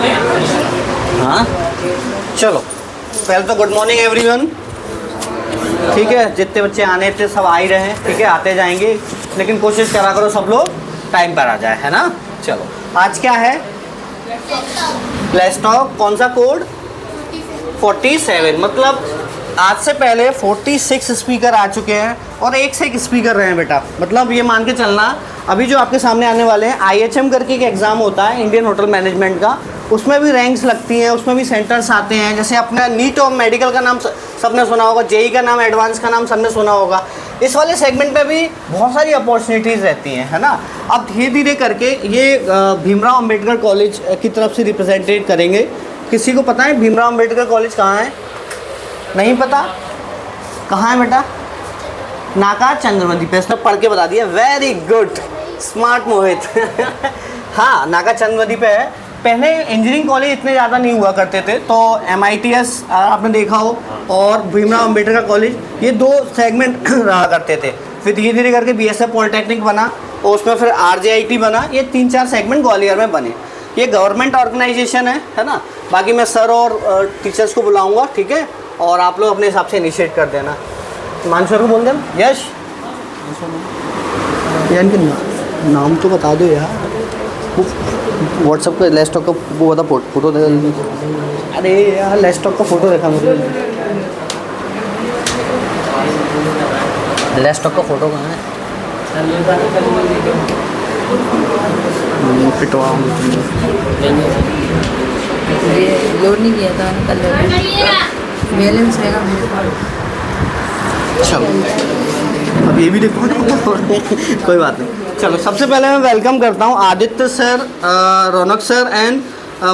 हाँ चलो, पहले तो गुड मॉर्निंग एवरीवन। ठीक है, जितने बच्चे आने थे सब आ ही रहे हैं, ठीक है, आते जाएंगे, लेकिन कोशिश करा करो सब लोग टाइम पर आ जाए, है ना। चलो, आज क्या है? Let's talk. कौन सा कोड? 47। मतलब आज से पहले 46 स्पीकर आ चुके हैं और एक से एक स्पीकर रहे हैं बेटा। मतलब ये मान के चलना, अभी जो आपके सामने आने वाले हैं, IHM करके एक एग्ज़ाम होता है इंडियन होटल मैनेजमेंट का, उसमें भी रैंक्स लगती हैं, उसमें भी सेंटर्स आते हैं। जैसे अपना नीट और मेडिकल का नाम सबने सुना होगा, जेई का नाम, एडवांस का नाम सबने सुना होगा। इस वाले सेगमेंट पे भी बहुत सारी अपॉर्चुनिटीज़ रहती हैं, है ना। अब धीरे धीरे करके ये भीमराव अंबेडकर कॉलेज की तरफ से रिप्रेजेंटेट करेंगे। किसी को पता है भीमराव अंबेडकर कॉलेज कहाँ है? नहीं पता? कहाँ है बेटा? नाका चंद्रमती पे। इसने पढ़ के बता दिया, वेरी गुड, स्मार्ट मोहित। हाँ, नाका चंद्रमती पे है। पहले इंजीनियरिंग कॉलेज इतने ज़्यादा नहीं हुआ करते थे, तो MITS आपने देखा हो और भीमराव अंबेडकर कॉलेज, ये दो सेगमेंट रहा करते थे। फिर धीरे धीरे करके BSF पॉलिटेक्निक बना और उसमें फिर RJIT बना। ये 3-4 सेगमेंट ग्वालियर में बने। ये गवर्नमेंट ऑर्गेनाइजेशन है ना। बाकी मैं सर और टीचर्स को बुलाऊँगा, ठीक है, और आप लोग अपने हिसाब से इनिशिएट कर देना। मानसर को बोल देना। यश, यार इनके नाम तो बता दो यार। व्हाट्सअप पे लैपटॉप का वो बता, फोटो देखा। अरे यार लैपटॉप का फोटो देखा मुझे। लैपटॉप का फोटो कहाँ है? पिटवा लोड नहीं किया था कल, बैलेंस रहेगा मेरे पास। चलो, अब ये भी देखो। कोई बात नहीं। चलो, सबसे पहले मैं वेलकम करता हूँ Aditya sir, Raunak sir and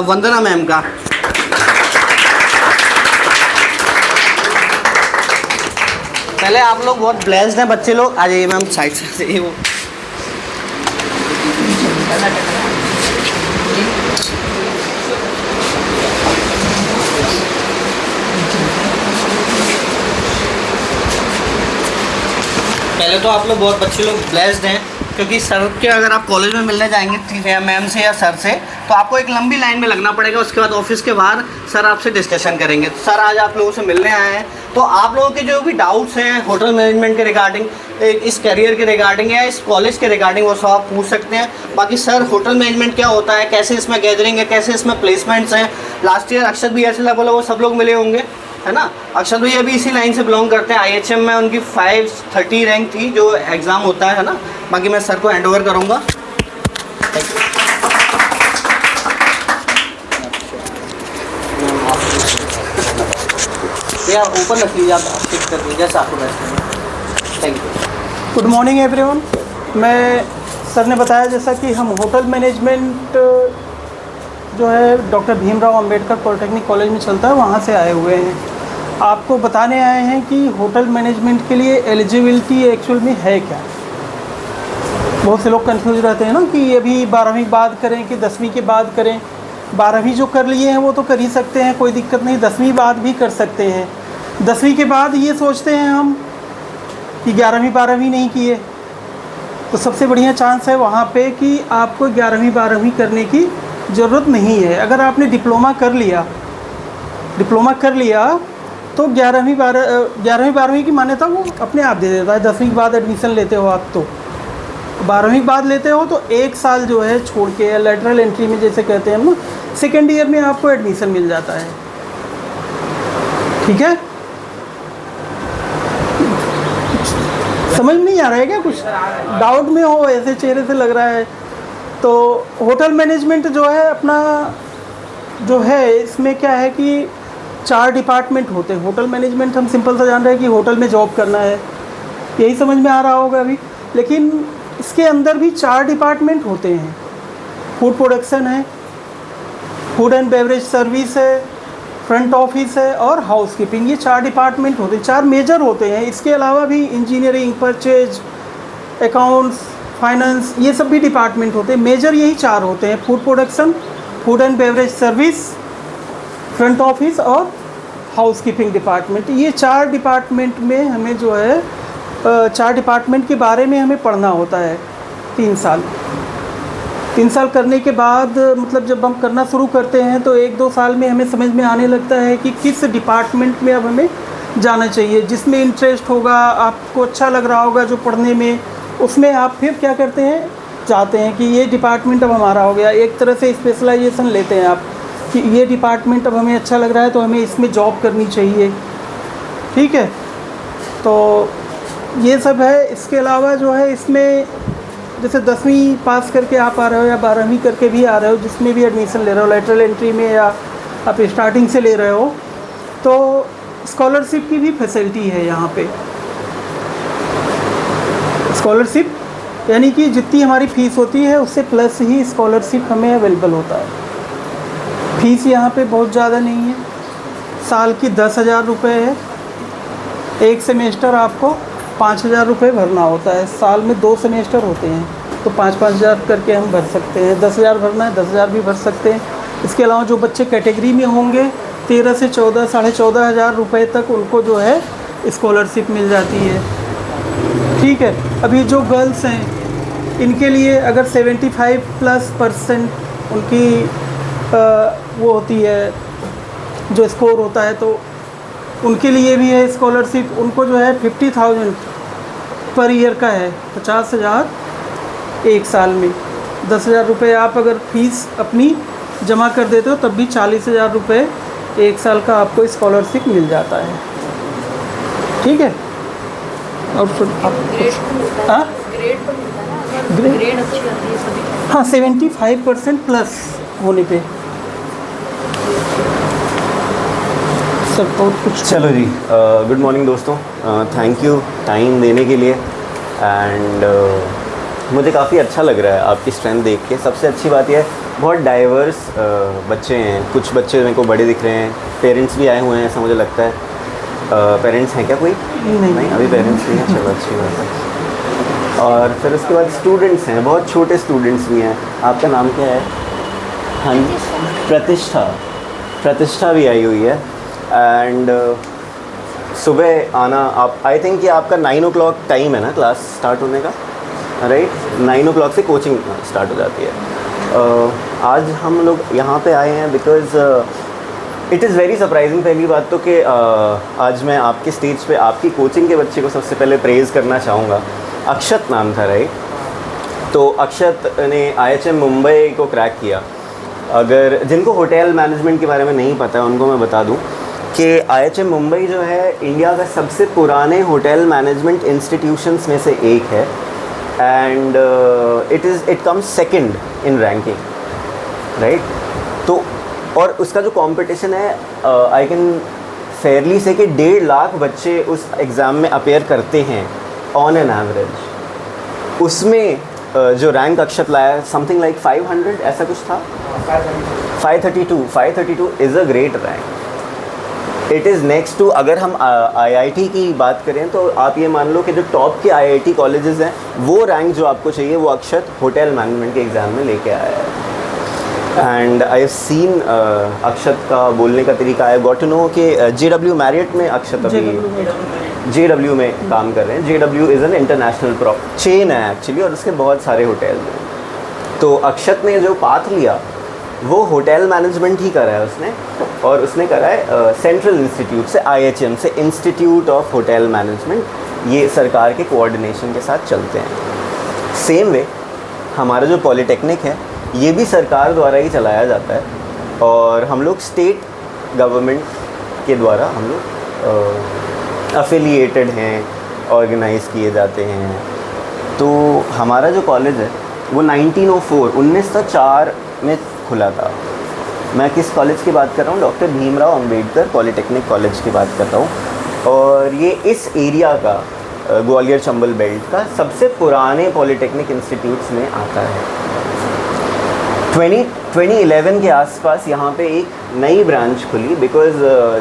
Vandana ma'am का। पहले आप लोग बहुत ब्लेस्ड हैं बच्चे लोग। आ जाइए मैम, साइड से वो। पहले तो आप लोग बहुत बच्चे लोग ब्लेस्ड हैं, क्योंकि सर के अगर आप कॉलेज में मिलने जाएंगे मैम से या सर से, तो आपको एक लंबी लाइन में लगना पड़ेगा। उसके बाद ऑफिस के बाहर सर आपसे डिस्कशन करेंगे। सर आज आप लोगों से मिलने आए हैं, तो आप लोगों के जो भी डाउट्स हैं होटल मैनेजमेंट के रिगार्डिंग, इस करियर के रिगार्डिंग या इस कॉलेज के रिगार्डिंग, वो सब आप पूछ सकते हैं। बाकी सर होटल मैनेजमेंट क्या होता है, कैसे इसमें गैदरिंग है, कैसे इसमें प्लेसमेंट्स हैं। लास्ट ईयर अक्षत भी ऐसे लगभग वो सब लोग मिले होंगे, है ना। अक्षत भैया भी इसी लाइन से बिलोंग करते हैं। IHM में उनकी 530 रैंक थी जो एग्ज़ाम होता है ना। बाकी मैं सर को हैंड ओवर करूँगा। या ऊपर रख लीजिए आप, फिक्स कर दीजिए जैसा आपको बेस्ट है। Thank you. Good morning everyone. मैं सर ने बताया जैसा कि हम होटल मैनेजमेंट जो है doctor Bhimrao Ambedkar polytechnic college में चलता है, वहाँ से आए हुए हैं। आपको बताने आए हैं कि होटल मैनेजमेंट के लिए एलिजिबिलिटी एक्चुअल में है क्या। बहुत से लोग कंफ्यूज रहते हैं ना कि अभी 12वीं बाद करें कि 10वीं के बाद करें। 12वीं जो कर लिए हैं वो तो कर ही सकते हैं, कोई दिक्कत नहीं। 10वीं बाद भी कर सकते हैं। 10वीं के बाद ये सोचते हैं हम कि 11वीं 12वीं नहीं किए, तो सबसे बढ़िया चांस है वहाँ पे कि आपको 11वीं 12वीं करने की ज़रूरत नहीं है। अगर आपने डिप्लोमा कर लिया तो 11वीं 12वीं की मान्यता वो अपने आप दे देता है। 10वीं के बाद एडमिशन लेते हो आप, तो 12वीं के बाद लेते हो तो 1 साल जो है छोड़ के, लेटरल एंट्री में जैसे कहते हैं हम ना, सेकेंड ईयर में आपको एडमिशन मिल जाता है। ठीक है, समझ नहीं आ रहा है क्या? कुछ डाउट में हो, ऐसे चेहरे से लग रहा है। तो होटल मैनेजमेंट जो है अपना जो है, इसमें क्या है कि 4 डिपार्टमेंट होते हैं। होटल मैनेजमेंट हम सिंपल सा जान रहे हैं कि होटल में जॉब करना है, यही समझ में आ रहा होगा अभी। लेकिन इसके अंदर भी 4 डिपार्टमेंट होते हैं। फूड प्रोडक्शन है, फूड एंड बेवरेज सर्विस है, फ्रंट ऑफिस है और हाउस कीपिंग। ये 4 डिपार्टमेंट होते हैं, 4 मेजर होते हैं। इसके अलावा भी इंजीनियरिंग, परचेज, अकाउंट्स, फाइनेंस, ये सब भी डिपार्टमेंट होते हैं। मेजर यही 4 होते हैं: food production, food and beverage service, front office और हाउस कीपिंग डिपार्टमेंट। ये 4 डिपार्टमेंट में हमें जो है 4 डिपार्टमेंट के बारे में हमें पढ़ना होता है 3 साल। 3 साल करने के बाद मतलब जब हम करना शुरू करते हैं तो 1-2 साल में हमें समझ में आने लगता है कि किस डिपार्टमेंट में अब हमें जाना चाहिए, जिसमें इंटरेस्ट होगा, आपको अच्छा लग रहा होगा जो पढ़ने में, उसमें आप फिर क्या करते हैं, चाहते हैं कि ये डिपार्टमेंट अब हमारा हो गया। एक तरह से स्पेशलाइजेशन लेते हैं आप कि ये डिपार्टमेंट अब हमें अच्छा लग रहा है तो हमें इसमें जॉब करनी चाहिए। ठीक है, तो ये सब है। इसके अलावा जो है इसमें जैसे 10वीं पास करके आप आ रहे हो या 12वीं करके भी आ रहे हो, जिसमें भी एडमिशन ले रहे हो, लेटरल एंट्री में या आप स्टार्टिंग से ले रहे हो, तो स्कॉलरशिप की भी फैसिलिटी है यहाँ पे। स्कॉलरशिप यानी कि जितनी हमारी फ़ीस होती है उससे प्लस ही स्कॉलरशिप हमें अवेलेबल होता है। फ़ीस यहाँ पे बहुत ज़्यादा नहीं है, साल की 10,000 रुपये है। एक सेमेस्टर आपको 5,000 रुपये भरना होता है। साल में 2 सेमेस्टर होते हैं तो 5-5 हज़ार करके हम भर सकते हैं। 10,000 भरना है 10,000 भी भर सकते हैं। इसके अलावा जो बच्चे कैटेगरी में होंगे 13 से 14 साढ़े 14,000 रुपये तक उनको जो है स्कॉलरशिप मिल जाती है। ठीक है, अभी जो गर्ल्स हैं इनके लिए अगर 75+% उनकी वो होती है जो स्कोर होता है तो उनके लिए भी है स्कॉलरशिप। उनको जो है 50,000 पर ईयर का है, 50,000 एक साल में। 10,000 रुपये आप अगर फीस अपनी जमा कर देते हो तब भी 40,000 रुपये एक साल का आपको स्कॉलरशिप मिल जाता है। ठीक है, और फिर आप हाँ ग्रेड अच्छी आती है सभी। हाँ 75% प्लस होने पे सब बहुत कुछ। चलो जी, गुड मॉर्निंग दोस्तों, थैंक यू टाइम देने के लिए। एंड मुझे काफ़ी अच्छा लग रहा है आपकी स्ट्रेंथ देख के। सबसे अच्छी बात यह है बहुत डाइवर्स बच्चे हैं। कुछ बच्चे मेरे को बड़े दिख रहे हैं, पेरेंट्स भी आए हुए हैं ऐसा मुझे लगता है। पेरेंट्स हैं क्या कोई? नहीं अभी पेरेंट्स नहीं हैं, चलो अच्छी बात है। और फिर उसके बाद स्टूडेंट्स हैं, बहुत छोटे स्टूडेंट्स भी हैं। आपका नाम क्या है? हाँ, प्रतिष्ठा भी आई हुई है। एंड सुबह आना, आप आई थिंक कि आपका 9 o'clock टाइम है ना क्लास स्टार्ट होने का, राइट? 9 o'clock से कोचिंग स्टार्ट हो जाती है। आज हम लोग यहाँ पे आए हैं because it is very surprising. पहली बात तो कि आज मैं आपके स्टेज पे आपकी कोचिंग के बच्चे को सबसे पहले प्रेज़ करना चाहूँगा। अक्षत नाम था, राइट? तो अक्षत ने IHM मुंबई को क्रैक किया। अगर जिनको होटल मैनेजमेंट के बारे में नहीं पता है उनको मैं बता दूं कि IHM मुंबई जो है इंडिया का सबसे पुराने होटल मैनेजमेंट इंस्टीट्यूशंस में से एक है। And it comes second in ranking, right? तो और उसका जो कंपटीशन है, आई कैन फेयरली से कि 1.5 लाख बच्चे उस एग्ज़ाम में अपेयर करते हैं ऑन एन एवरेज। उसमें जो रैंक अक्षत लाया समथिंग लाइक 500 ऐसा कुछ था, 532 is a great rank. It is next to, अगर हम IIT की बात करें तो आप ये मान लो कि जो टॉप के IIT कॉलेजेस हैं वो रैंक जो आपको चाहिए वो अक्षत होटल मैनेजमेंट के एग्ज़ाम में लेके आया है। एंड आई हैव सीन अक्षत का बोलने का तरीका। आई गॉट टू नो कि JW मैरियट में अक्षत अभी JW में काम कर रहे हैं। JW is an international chain है एक्चुअली, और उसके बहुत सारे होटल हैं। तो अक्षत ने जो पाथ लिया वो होटल मैनेजमेंट ही करा है उसने, और उसने करा है सेंट्रल इंस्टीट्यूट से, IHM से, इंस्टीट्यूट ऑफ होटल मैनेजमेंट। ये सरकार के कोऑर्डिनेशन के साथ चलते हैं। सेम वे हमारा जो पॉलिटेक्निक है ये भी सरकार द्वारा ही चलाया जाता है, और हम लोग स्टेट गवर्नमेंट के द्वारा हम लोग अफिलिएटेड हैं, ऑर्गेनाइज़ किए जाते हैं। तो हमारा जो कॉलेज है वो 1904 में खुला था। मैं किस कॉलेज की बात कर रहा हूँ? Doctor Bhimrao Ambedkar polytechnic college की बात कर रहा हूँ। और ये इस एरिया का, ग्वालियर चंबल बेल्ट का सबसे पुराने पॉलिटेक्निक इंस्टीट्यूट्स में आता है। 2011 के आसपास यहाँ पे एक नई ब्रांच खुली, बिकॉज़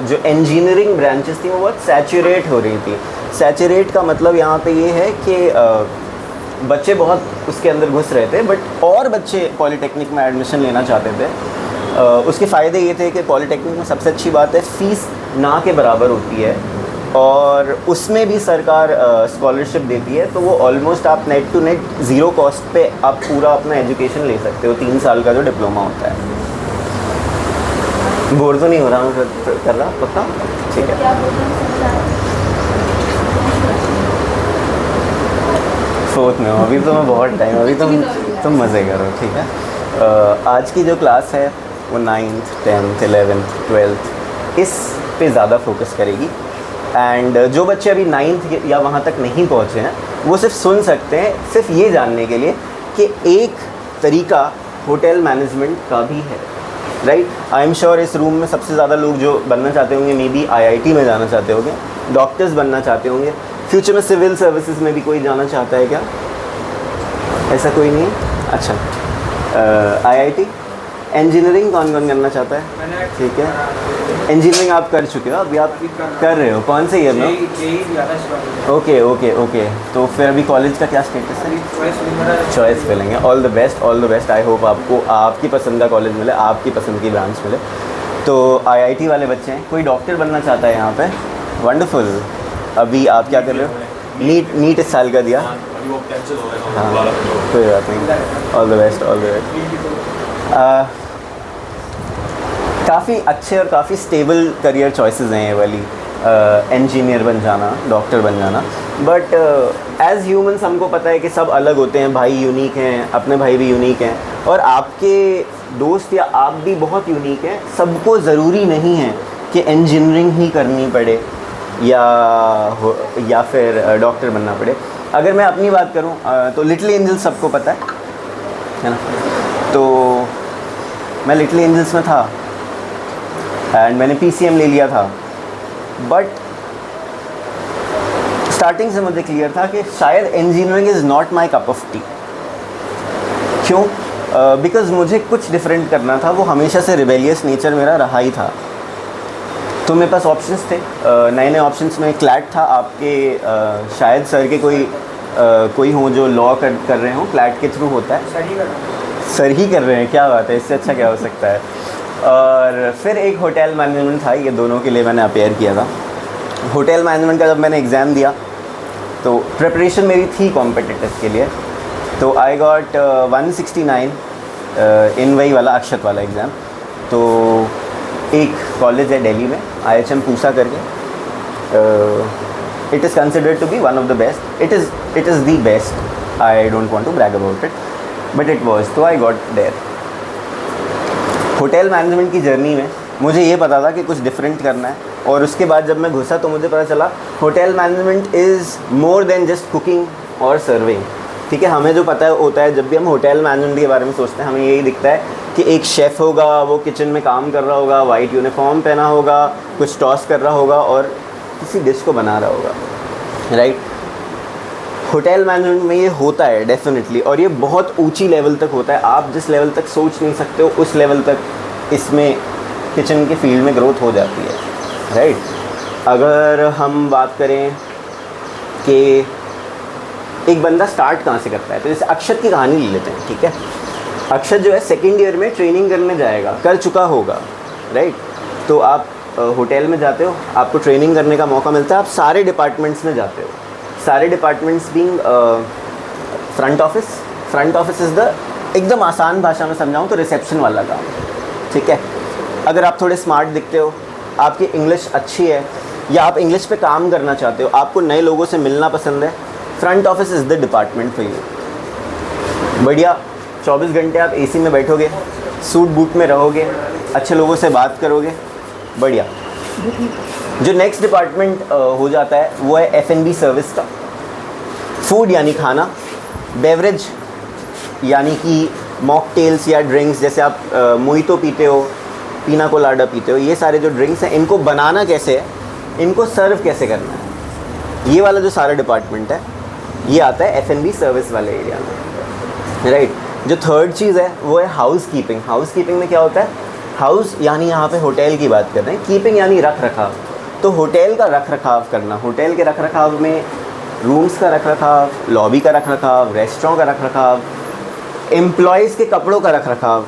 जो इंजीनियरिंग ब्रांचेस थी वो बहुत सैचुरेट हो रही थी। सैचुरेट का मतलब यहाँ पे ये है कि बच्चे बहुत उसके अंदर घुस रहे थे, बट और बच्चे पॉलिटेक्निक में एडमिशन लेना चाहते थे। उसके फ़ायदे ये थे कि पॉलिटेक्निक में सबसे अच्छी बात है फ़ीस ना के बराबर होती है, और उसमें भी सरकार स्कॉलरशिप देती है, तो वो ऑलमोस्ट आप net to net zero cost पे आप पूरा अपना एजुकेशन ले सकते हो, 3 साल का जो डिप्लोमा होता है। बोर तो नहीं हो रहा हूँ कर रहा पक्का? ठीक है। फोर्थ में हो अभी, तो मैं बहुत टाइम, अभी तुम मज़े करो, ठीक है। आज की जो क्लास है वो 9th 10th 11th 12th इस पे ज़्यादा फोकस करेगी। एंड जो बच्चे अभी 9th या वहाँ तक नहीं पहुँचे हैं वो सिर्फ सुन सकते हैं, सिर्फ ये जानने के लिए कि एक तरीका होटल मैनेजमेंट का भी है, राइट। आई एम श्योर इस रूम में सबसे ज़्यादा लोग जो बनना चाहते होंगे मे बी IIT में जाना चाहते होंगे, डॉक्टर्स बनना चाहते होंगे, फ्यूचर में सिविल सर्विसेज में भी कोई जाना चाहता है क्या? ऐसा कोई नहीं है? अच्छा। IIT इंजीनियरिंग कौन कौन करना चाहता है? ठीक है, इंजीनियरिंग आप कर चुके हो, अभी आप कर रहे हो, कौन से ईयर में? Okay okay okay. तो फिर अभी कॉलेज का क्या स्टेटस है? चॉइस पे लेंगे। All the best, all the best. I hope आपको आपकी पसंद का कॉलेज मिले, आपकी पसंद की ब्रांच मिले। तो IIT वाले बच्चे हैं, कोई डॉक्टर बनना चाहता है यहाँ पे? वंडरफुल। अभी आप क्या कर रहे हो? नीट इस साल का दिया? हाँ, कोई बात नहीं। All the best, all the best. काफ़ी अच्छे और काफ़ी स्टेबल करियर चॉइसेस हैं ये वाली, इंजीनियर बन जाना, डॉक्टर बन जाना। बट एज़ ह्यूमंस हमको पता है कि सब अलग होते हैं, भाई यूनिक हैं, अपने भाई भी यूनिक हैं, और आपके दोस्त या आप भी बहुत यूनिक हैं। सबको ज़रूरी नहीं है कि इंजीनियरिंग ही करनी पड़े या फिर डॉक्टर बनना पड़े। अगर मैं अपनी बात करूं तो लिटिल एंजल्स सबको पता है ना। तो मैं लिटिल एंजल्स में था एंड मैंने PCM ले लिया था, बट स्टार्टिंग से मुझे क्लियर था कि शायद engineering is not my cup of T. क्यों? बिकॉज़ मुझे कुछ डिफरेंट करना था। वो हमेशा से रिबेलियस नेचर मेरा रहा ही था। तो मेरे पास ऑप्शंस थे, नए नए ऑप्शंस में क्लैट था। आपके शायद सर के कोई हों जो लॉ कर रहे हों, क्लैट के थ्रू होता है। सर ही कर रहे हैं, क्या बात है, इससे अच्छा क्या हो सकता है। और फिर एक होटल मैनेजमेंट था, ये दोनों के लिए मैंने अपेयर किया था। होटल मैनेजमेंट का जब मैंने एग्ज़ाम दिया तो प्रिपरेशन मेरी थी कॉम्पिटिटिव के लिए, तो आई गॉट 169 इन वही वाला अक्षत वाला एग्ज़ाम। तो एक कॉलेज है दिल्ली में, IHM पूसा करके, it is considered to be one of the best, it is the best. I don't want to brag about it, but it was. तो I got there. Hotel management की journey में मुझे ये पता था कि कुछ डिफरेंट करना है, और उसके बाद जब मैं घुसा तो मुझे पता चला hotel management is more than just cooking और सर्विंग। ठीक है, हमें जो पता होता है, जब भी हम होटल मैनेजमेंट के बारे में सोचते हैं, हमें यही दिखता है कि एक शेफ़ होगा, वो किचन में काम कर रहा होगा, वाइट यूनिफॉर्म पहना होगा, कुछ टॉस कर रहा होगा और किसी डिश को बना रहा होगा, राइट। होटल मैनेजमेंट में ये होता है डेफिनेटली, और ये बहुत ऊंची लेवल तक होता है। आप जिस लेवल तक सोच नहीं सकते हो उस लेवल तक इसमें किचन के फील्ड में ग्रोथ हो जाती है, राइट। अगर हम बात करें कि एक बंदा स्टार्ट कहाँ से करता है, तो जैसे अक्षत की कहानी ले लेते हैं, ठीक है। अक्षत जो है सेकेंड ईयर में ट्रेनिंग करने जाएगा, कर चुका होगा, राइट। तो आप होटल में जाते हो, आपको ट्रेनिंग करने का मौका मिलता है, आप सारे डिपार्टमेंट्स में जाते हो। सारे departments being front office is the, एकदम आसान भाषा में समझाऊँ तो रिसेप्शन वाला काम, ठीक है। अगर आप थोड़े स्मार्ट दिखते हो, आपकी इंग्लिश अच्छी है, या आप इंग्लिश पे काम करना चाहते हो, आपको नए लोगों से मिलना पसंद है, front office is the department for you. बढ़िया 24 घंटे आप AC में बैठोगे, सूट बूट में रहोगे, अच्छे लोगों से बात करोगे, बढ़िया। जो नेक्स्ट डिपार्टमेंट हो जाता है वो है F&B सर्विस का। फूड यानी खाना, बेवरेज यानी कि मॉकटेल्स या ड्रिंक्स, जैसे आप मोहितो पीते हो, पीना कोलाडा पीते हो, ये सारे जो ड्रिंक्स हैं इनको बनाना कैसे है, इनको सर्व कैसे करना है, ये वाला जो सारा डिपार्टमेंट है ये आता है F&B सर्विस वाले एरिया में, राइट। जो थर्ड चीज़ है वो है हाउस कीपिंग। हाउस कीपिंग में क्या होता है, हाउस यानी यहाँ पे होटल की बात कर रहे हैं, कीपिंग यानी रख रखाव। तो होटल का रख रखाव करना, होटल के रख रखाव में रूम्स का रख रखाव, लॉबी का रख रखाव, रेस्टोरेंट का रख रखाव, एम्प्लॉयज़ के कपड़ों का रख रखाव,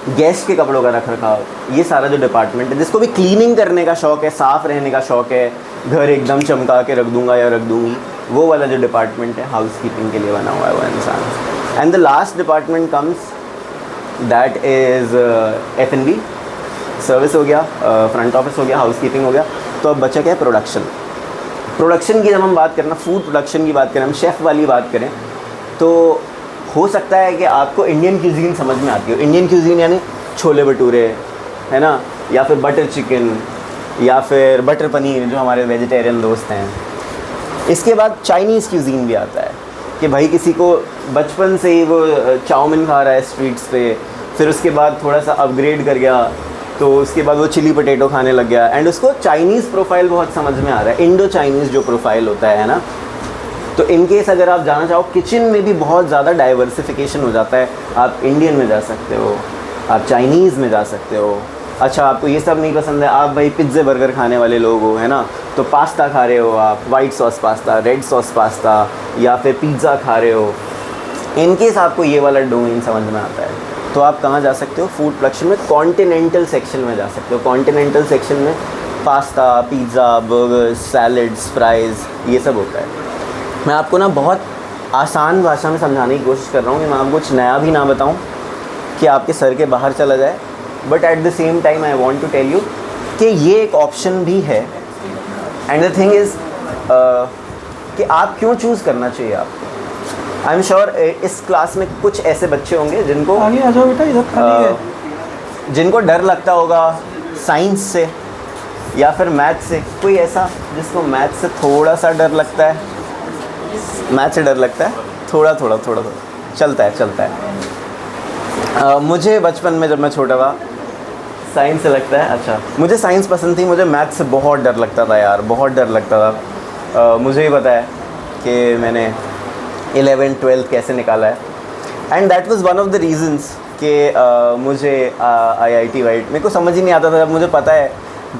गेस्ट के कपड़ों का रख रखाव, ये सारा जो डिपार्टमेंट है, जिसको भी क्लीनिंग करने का शौक़ है, साफ़ रहने का शौक़ है, घर एकदम चमका के रख दूंगा या रख दूंगी, वो वाला जो डिपार्टमेंट है हाउस कीपिंग के लिए बना हुआ है वो इंसान। And the last department comes, that is F&B, service हो गया, फ्रंट ऑफिस हो गया, हाउस कीपिंग हो गया। तो अब बचा क्या है? प्रोडक्शन। प्रोडक्शन की जब हम बात करें ना, फूड प्रोडक्शन की बात करें, हम शेफ़ वाली बात करें, तो हो सकता है कि आपको इंडियन क्यूजीन समझ में आती हो। इंडियन क्यूजीन यानी छोले भटूरे, है ना, या फिर बटर चिकन, या फिर बटर पनीर, जो हमारे वेजिटेरियन दोस्त हैं। इसके बाद चाइनीज़ क्यूजीन भी आता है कि भाई किसी को बचपन से ही वो चाउमीन खा रहा है स्ट्रीट्स पे, फिर उसके बाद थोड़ा सा अपग्रेड कर गया, तो उसके बाद वो चिली पटेटो खाने लग गया, एंड उसको चाइनीज़ प्रोफाइल बहुत समझ में आ रहा है, इंडो चाइनीज़ जो प्रोफाइल होता है ना। तो इन केस अगर आप जाना चाहो, किचन में भी बहुत ज़्यादा डाइवर्सिफिकेशन हो जाता है। आप इंडियन में जा सकते हो, आप चाइनीज़ में जा सकते हो। अच्छा, आपको ये सब नहीं पसंद है, आप भाई पिज़्ज़े बर्गर खाने वाले लोग हो, है ना, तो पास्ता खा रहे हो आप, white sauce pasta, red sauce pasta, या फिर पिज़्ज़ा खा रहे हो। इन केस आपको ये वाला डोमेन समझ में आता है, तो आप कहाँ जा सकते हो? फूड प्रोडक्शन में कॉन्टिनेंटल सेक्शन में जा सकते हो। कॉन्टिनेंटल सेक्शन में pasta, pizza, burger, salads, fries, ये सब होता है। मैं आपको ना बहुत आसान भाषा में समझाने की कोशिश कर रहा हूँ कि मैं आपको कुछ नया भी ना बताऊँ कि आपके सर के बाहर चला जाए, but at the same time I want to tell you कि ये एक ऑप्शन भी है। एंड द थिंग इज़ कि आप क्यों चूज़ करना चाहिए आपको। आई एम श्योर इस क्लास में कुछ ऐसे बच्चे होंगे जिनको आगे आ जाओ बेटा, इधर खाली है। जिनको डर लगता होगा साइंस से या फिर मैथ से। कोई ऐसा जिसको मैथ से थोड़ा सा डर लगता है? मैथ से डर लगता है थोड़ा थोड़ा चलता है। मुझे बचपन में जब मैं छोटा था साइंस से लगता है। अच्छा, मुझे साइंस पसंद थी, मुझे मैथ से बहुत डर लगता था यार, बहुत डर लगता था। मुझे ही पता है कि मैंने 11th 12th कैसे निकाला है, and that was one of the reasons कि मुझे IIT वाइट मेरे को समझ ही नहीं आता था। जब मुझे पता है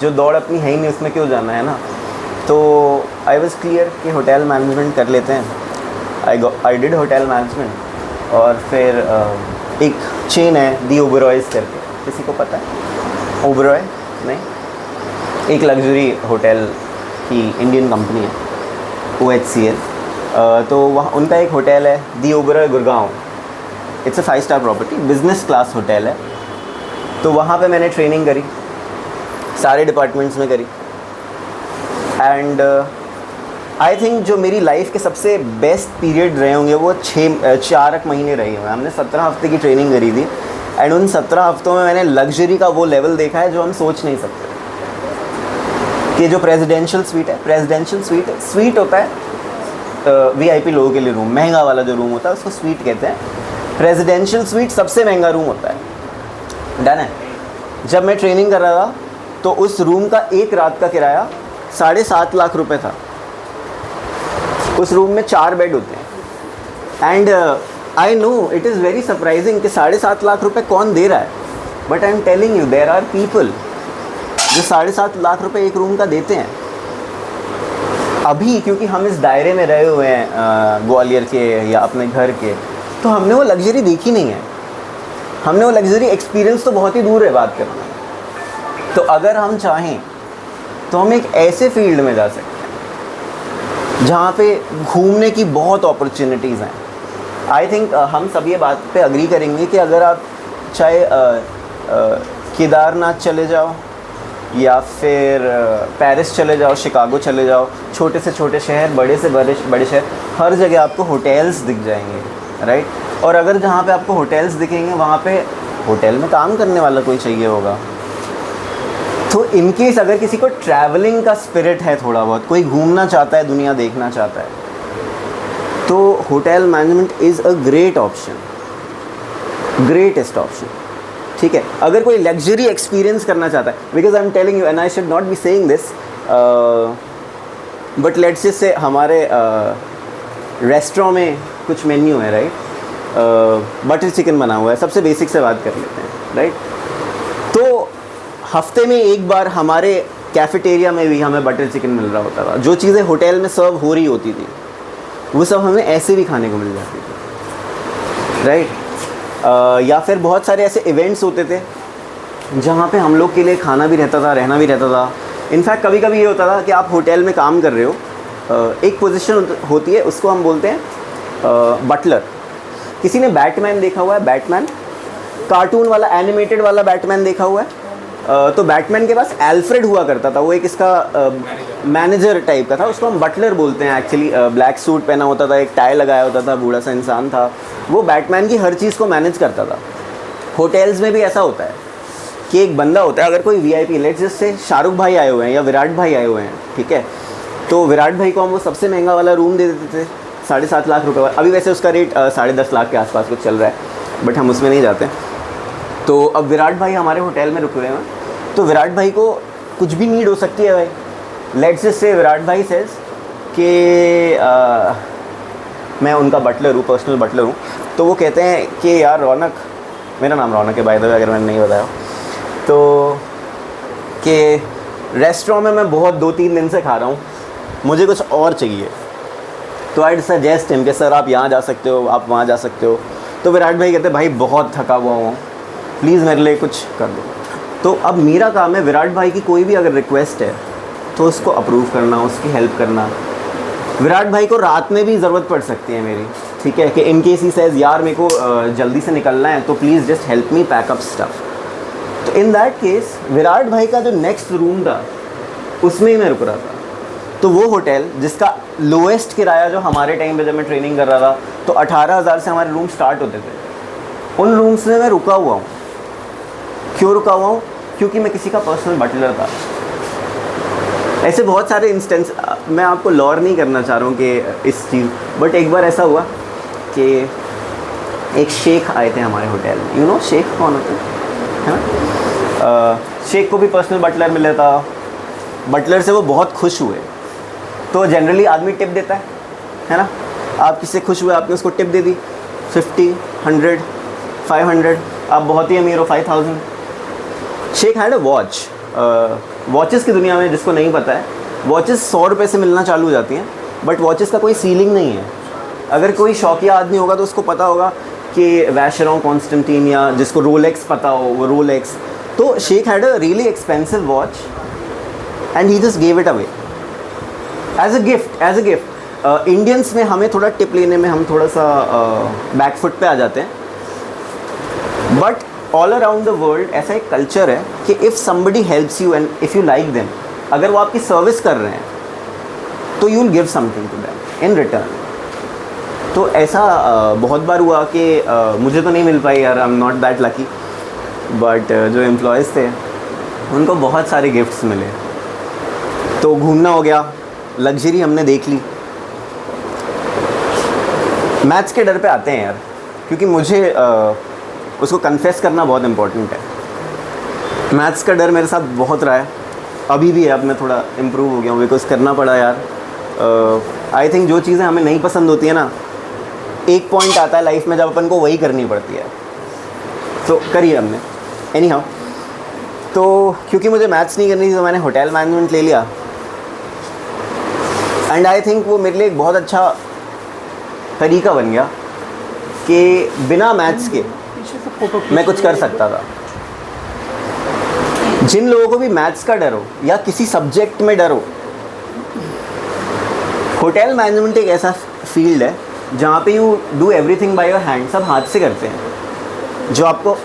जो दौड़ अपनी है ही नहीं उसमें क्यों जाना है ना, तो आई वॉज क्लियर कि होटल मैनेजमेंट कर लेते हैं। आई डिड होटल मैनेजमेंट, और फिर एक चेन है दी ओबरॉयज़ करके, किसी को पता है ओबरॉय? नहीं, एक लग्जरी होटल की इंडियन कंपनी है OHCL। तो वहाँ उनका एक होटल है the Oberoi Gurgaon. It's a 5 star property, business class hotel है। तो वहाँ पे मैंने ट्रेनिंग करी, सारे डिपार्टमेंट्स में करी, एंड आई थिंक जो मेरी लाइफ के सबसे बेस्ट पीरियड रहे होंगे वो 4 महीने रहे होंगे। हमने 17 हफ्ते की ट्रेनिंग करी थी, एंड उन 17 हफ्तों में मैंने लग्जरी का वो लेवल देखा है जो हम सोच नहीं सकते। कि जो प्रेसिडेंशियल स्वीट है, प्रेसिडेंशियल स्वीट होता है VIP लोगों के लिए रूम, महंगा वाला जो रूम होता है उसको स्वीट कहते हैं। प्रेसिडेंशियल स्वीट सबसे महंगा रूम होता है। डन है। जब मैं ट्रेनिंग कर रहा था तो उस रूम का एक रात का किराया 7.5 लाख रुपए था। उस रूम में 4 बेड होते हैं, and I know it is very surprising कि 7.5 लाख रुपए कौन दे रहा है, but I am telling you there are people जो 7.5 लाख रुपए एक रूम का देते हैं। अभी क्योंकि हम इस दायरे में रहे हुए हैं ग्वालियर के या अपने घर के, तो हमने वो लग्जरी देखी नहीं है, हमने वो लग्जरी एक्सपीरियंस तो बहुत ही दूर है बात करना। तो अगर हम चाहें तो हम एक ऐसे फील्ड में जा सकते हैं जहाँ पे घूमने की बहुत अपॉर्चुनिटीज़ हैं। आई थिंक हम सब ये बात पे अग्री करेंगे कि अगर आप चाहे केदारनाथ चले जाओ या फिर पेरिस चले जाओ, शिकागो चले जाओ, छोटे से छोटे शहर, बड़े से बड़े शहर, हर जगह आपको होटल्स दिख जाएंगे, राइट। और अगर जहाँ पे आपको होटल्स दिखेंगे वहाँ पे होटल में काम करने वाला कोई चाहिए होगा। तो इनकेस अगर किसी को ट्रैवलिंग का स्पिरिट है, थोड़ा बहुत कोई घूमना चाहता है, दुनिया देखना चाहता है, तो hotel management is a great option, greatest option. ठीक है, अगर कोई लग्जरी एक्सपीरियंस करना चाहता है, because I am telling you and I should not be saying this, but let's just say हमारे रेस्टोरेंट में कुछ मेन्यू है, राइट, बटर चिकन बना हुआ है, सबसे बेसिक से बात कर लेते हैं, राइट। तो हफ्ते में एक बार हमारे कैफेटेरिया में भी हमें बटर चिकन मिल रहा होता था। जो चीज़ें होटल में सर्व हो रही होती थी वो सब हमें ऐसे भी खाने को मिल जाती थी, राइट। या फिर बहुत सारे ऐसे इवेंट्स होते थे जहाँ पे हम लोग के लिए खाना भी रहता था, रहना भी रहता था। इनफैक्ट कभी कभी ये होता था कि आप होटल में काम कर रहे हो, एक पोजीशन होती है, उसको हम बोलते हैं बटलर। किसी ने बैटमैन देखा हुआ है? बैटमैन कार्टून वाला, एनिमेटेड वाला बैटमैन देखा हुआ है? तो बैटमैन के पास एल्फ्रेड हुआ करता था, वो एक इसका मैनेजर टाइप का था, उसको हम बटलर बोलते हैं एक्चुअली। ब्लैक सूट पहना होता था, एक टाई लगाया होता था, बूढ़ा सा इंसान था, वो बैटमैन की हर चीज़ को मैनेज करता था। होटल्स में भी ऐसा होता है कि एक बंदा होता है, अगर कोई वीआईपी, लेट्स जैसे शाहरुख भाई आए हुए हैं या विराट भाई आए हुए हैं, ठीक है, तो विराट भाई को हम वो सबसे महंगा वाला रूम दे देते थे, 7.5 लाख रुपए वाला। अभी वैसे उसका रेट 10.5 लाख के आसपास कुछ चल रहा है, बट हम उसमें नहीं जाते। तो अब विराट भाई हमारे होटल में रुक रहे हैं, तो विराट भाई को कुछ भी नीड हो सकती है भाई। लेट्स जस्ट से विराट भाई सेज कि मैं उनका बटलर हूँ, पर्सनल बटलर हूँ, तो वो कहते हैं कि यार रौनक, मेरा नाम रौनक है बाय द वे, अगर मैंने नहीं बताया, तो कि रेस्टोरेंट में मैं बहुत 2-3 दिन से खा रहा हूँ, मुझे कुछ और चाहिए। तो आई सजेस्ट हिम कि सर आप यहाँ जा सकते हो, आप वहाँ जा सकते हो। तो विराट भाई कहते हैं भाई बहुत थका हुआ हूँ, प्लीज़ मेरे लिए कुछ कर दो। तो अब मेरा काम है विराट भाई की कोई भी अगर रिक्वेस्ट है तो उसको अप्रूव करना, उसकी हेल्प करना। विराट भाई को रात में भी ज़रूरत पड़ सकती है मेरी, ठीक है, कि इन केस ही सेज यार मेरे को जल्दी से निकलना है, तो please just help me pack up stuff. तो इन दैट केस विराट भाई का जो नेक्स्ट रूम था उसमें ही मैं रुक रहा था। तो वो होटल जिसका लोएस्ट किराया जो हमारे टाइम पे जब मैं ट्रेनिंग कर रहा था, तो 18,000 से हमारे रूम स्टार्ट होते थे, उन रूम्स में मैं रुका हुआ हूँ। क्यों रुका हुआ हूँ? क्योंकि मैं किसी का पर्सनल बटलर था। ऐसे बहुत सारे इंस्टेंस, मैं आपको लॉर नहीं करना चाह रहा हूँ कि इस चीज़, बट एक बार ऐसा हुआ कि एक शेख आए थे हमारे होटल में। यू नो शेख कौन होते है ना? शेख को भी पर्सनल बटलर मिला था, बटलर से वो बहुत खुश हुए। तो जनरली आदमी टिप देता है ना? आप किससे खुश हुए, आपने उसको टिप दे दी 50, 100, 500, आप बहुत ही अमीर हो 5000। शेख हैड अ वॉच। वॉचेस की दुनिया में जिसको नहीं पता है, वॉचेस 100 रुपये से मिलना चालू हो जाती हैं, बट वॉचेस का कोई सीलिंग नहीं है। अगर कोई शौकिया आदमी होगा तो उसको पता होगा कि वैशरॉन कॉन्स्टेंटीन या जिसको रोलेक्स पता हो वो रोलेक्स। तो शेख had a really expensive watch and he just gave it away as a gift. Indians में हमें थोड़ा टिप लेने में हम थोड़ा सा बैकफुट पे आ जाते हैं, but all around the world ऐसा एक कल्चर है कि if somebody helps you and if you like them, अगर वो आपकी सर्विस कर रहे हैं तो you will give something to them in return. तो ऐसा बहुत बार हुआ कि मुझे तो नहीं मिल पाई यार, आई am not that lucky, but जो एम्प्लॉयज़ थे उनको बहुत सारे गिफ्ट्स मिले। तो घूमना हो गया, लग्जरी हमने देख ली। मैथ्स के डर पे आते हैं यार, क्योंकि मुझे उसको कन्फेस करना बहुत इम्पोर्टेंट है। मैथ्स का डर मेरे साथ बहुत रहा है, अभी भी है, अब मैं थोड़ा इम्प्रूव हो गया हूँ, बिकॉज करना पड़ा यार। आई थिंक जो चीज़ें हमें नहीं पसंद होती है ना, एक पॉइंट आता है लाइफ में जब अपन को वही करनी पड़ती है, तो करिए हमने एनी हाउ। तो क्योंकि मुझे मैथ्स नहीं करनी थी तो मैंने होटल मैनेजमेंट ले लिया, एंड आई थिंक वो मेरे लिए एक बहुत अच्छा तरीका बन गया कि बिना मैथ्स के मैं कुछ कर सकता था। जिन लोगों को भी मैथ्स का डर हो या किसी सब्जेक्ट में डर हो, होटल मैनेजमेंट एक ऐसा फील्ड है जहाँ पे you do everything by your hand, सब हाथ से करते हैं। जो आपको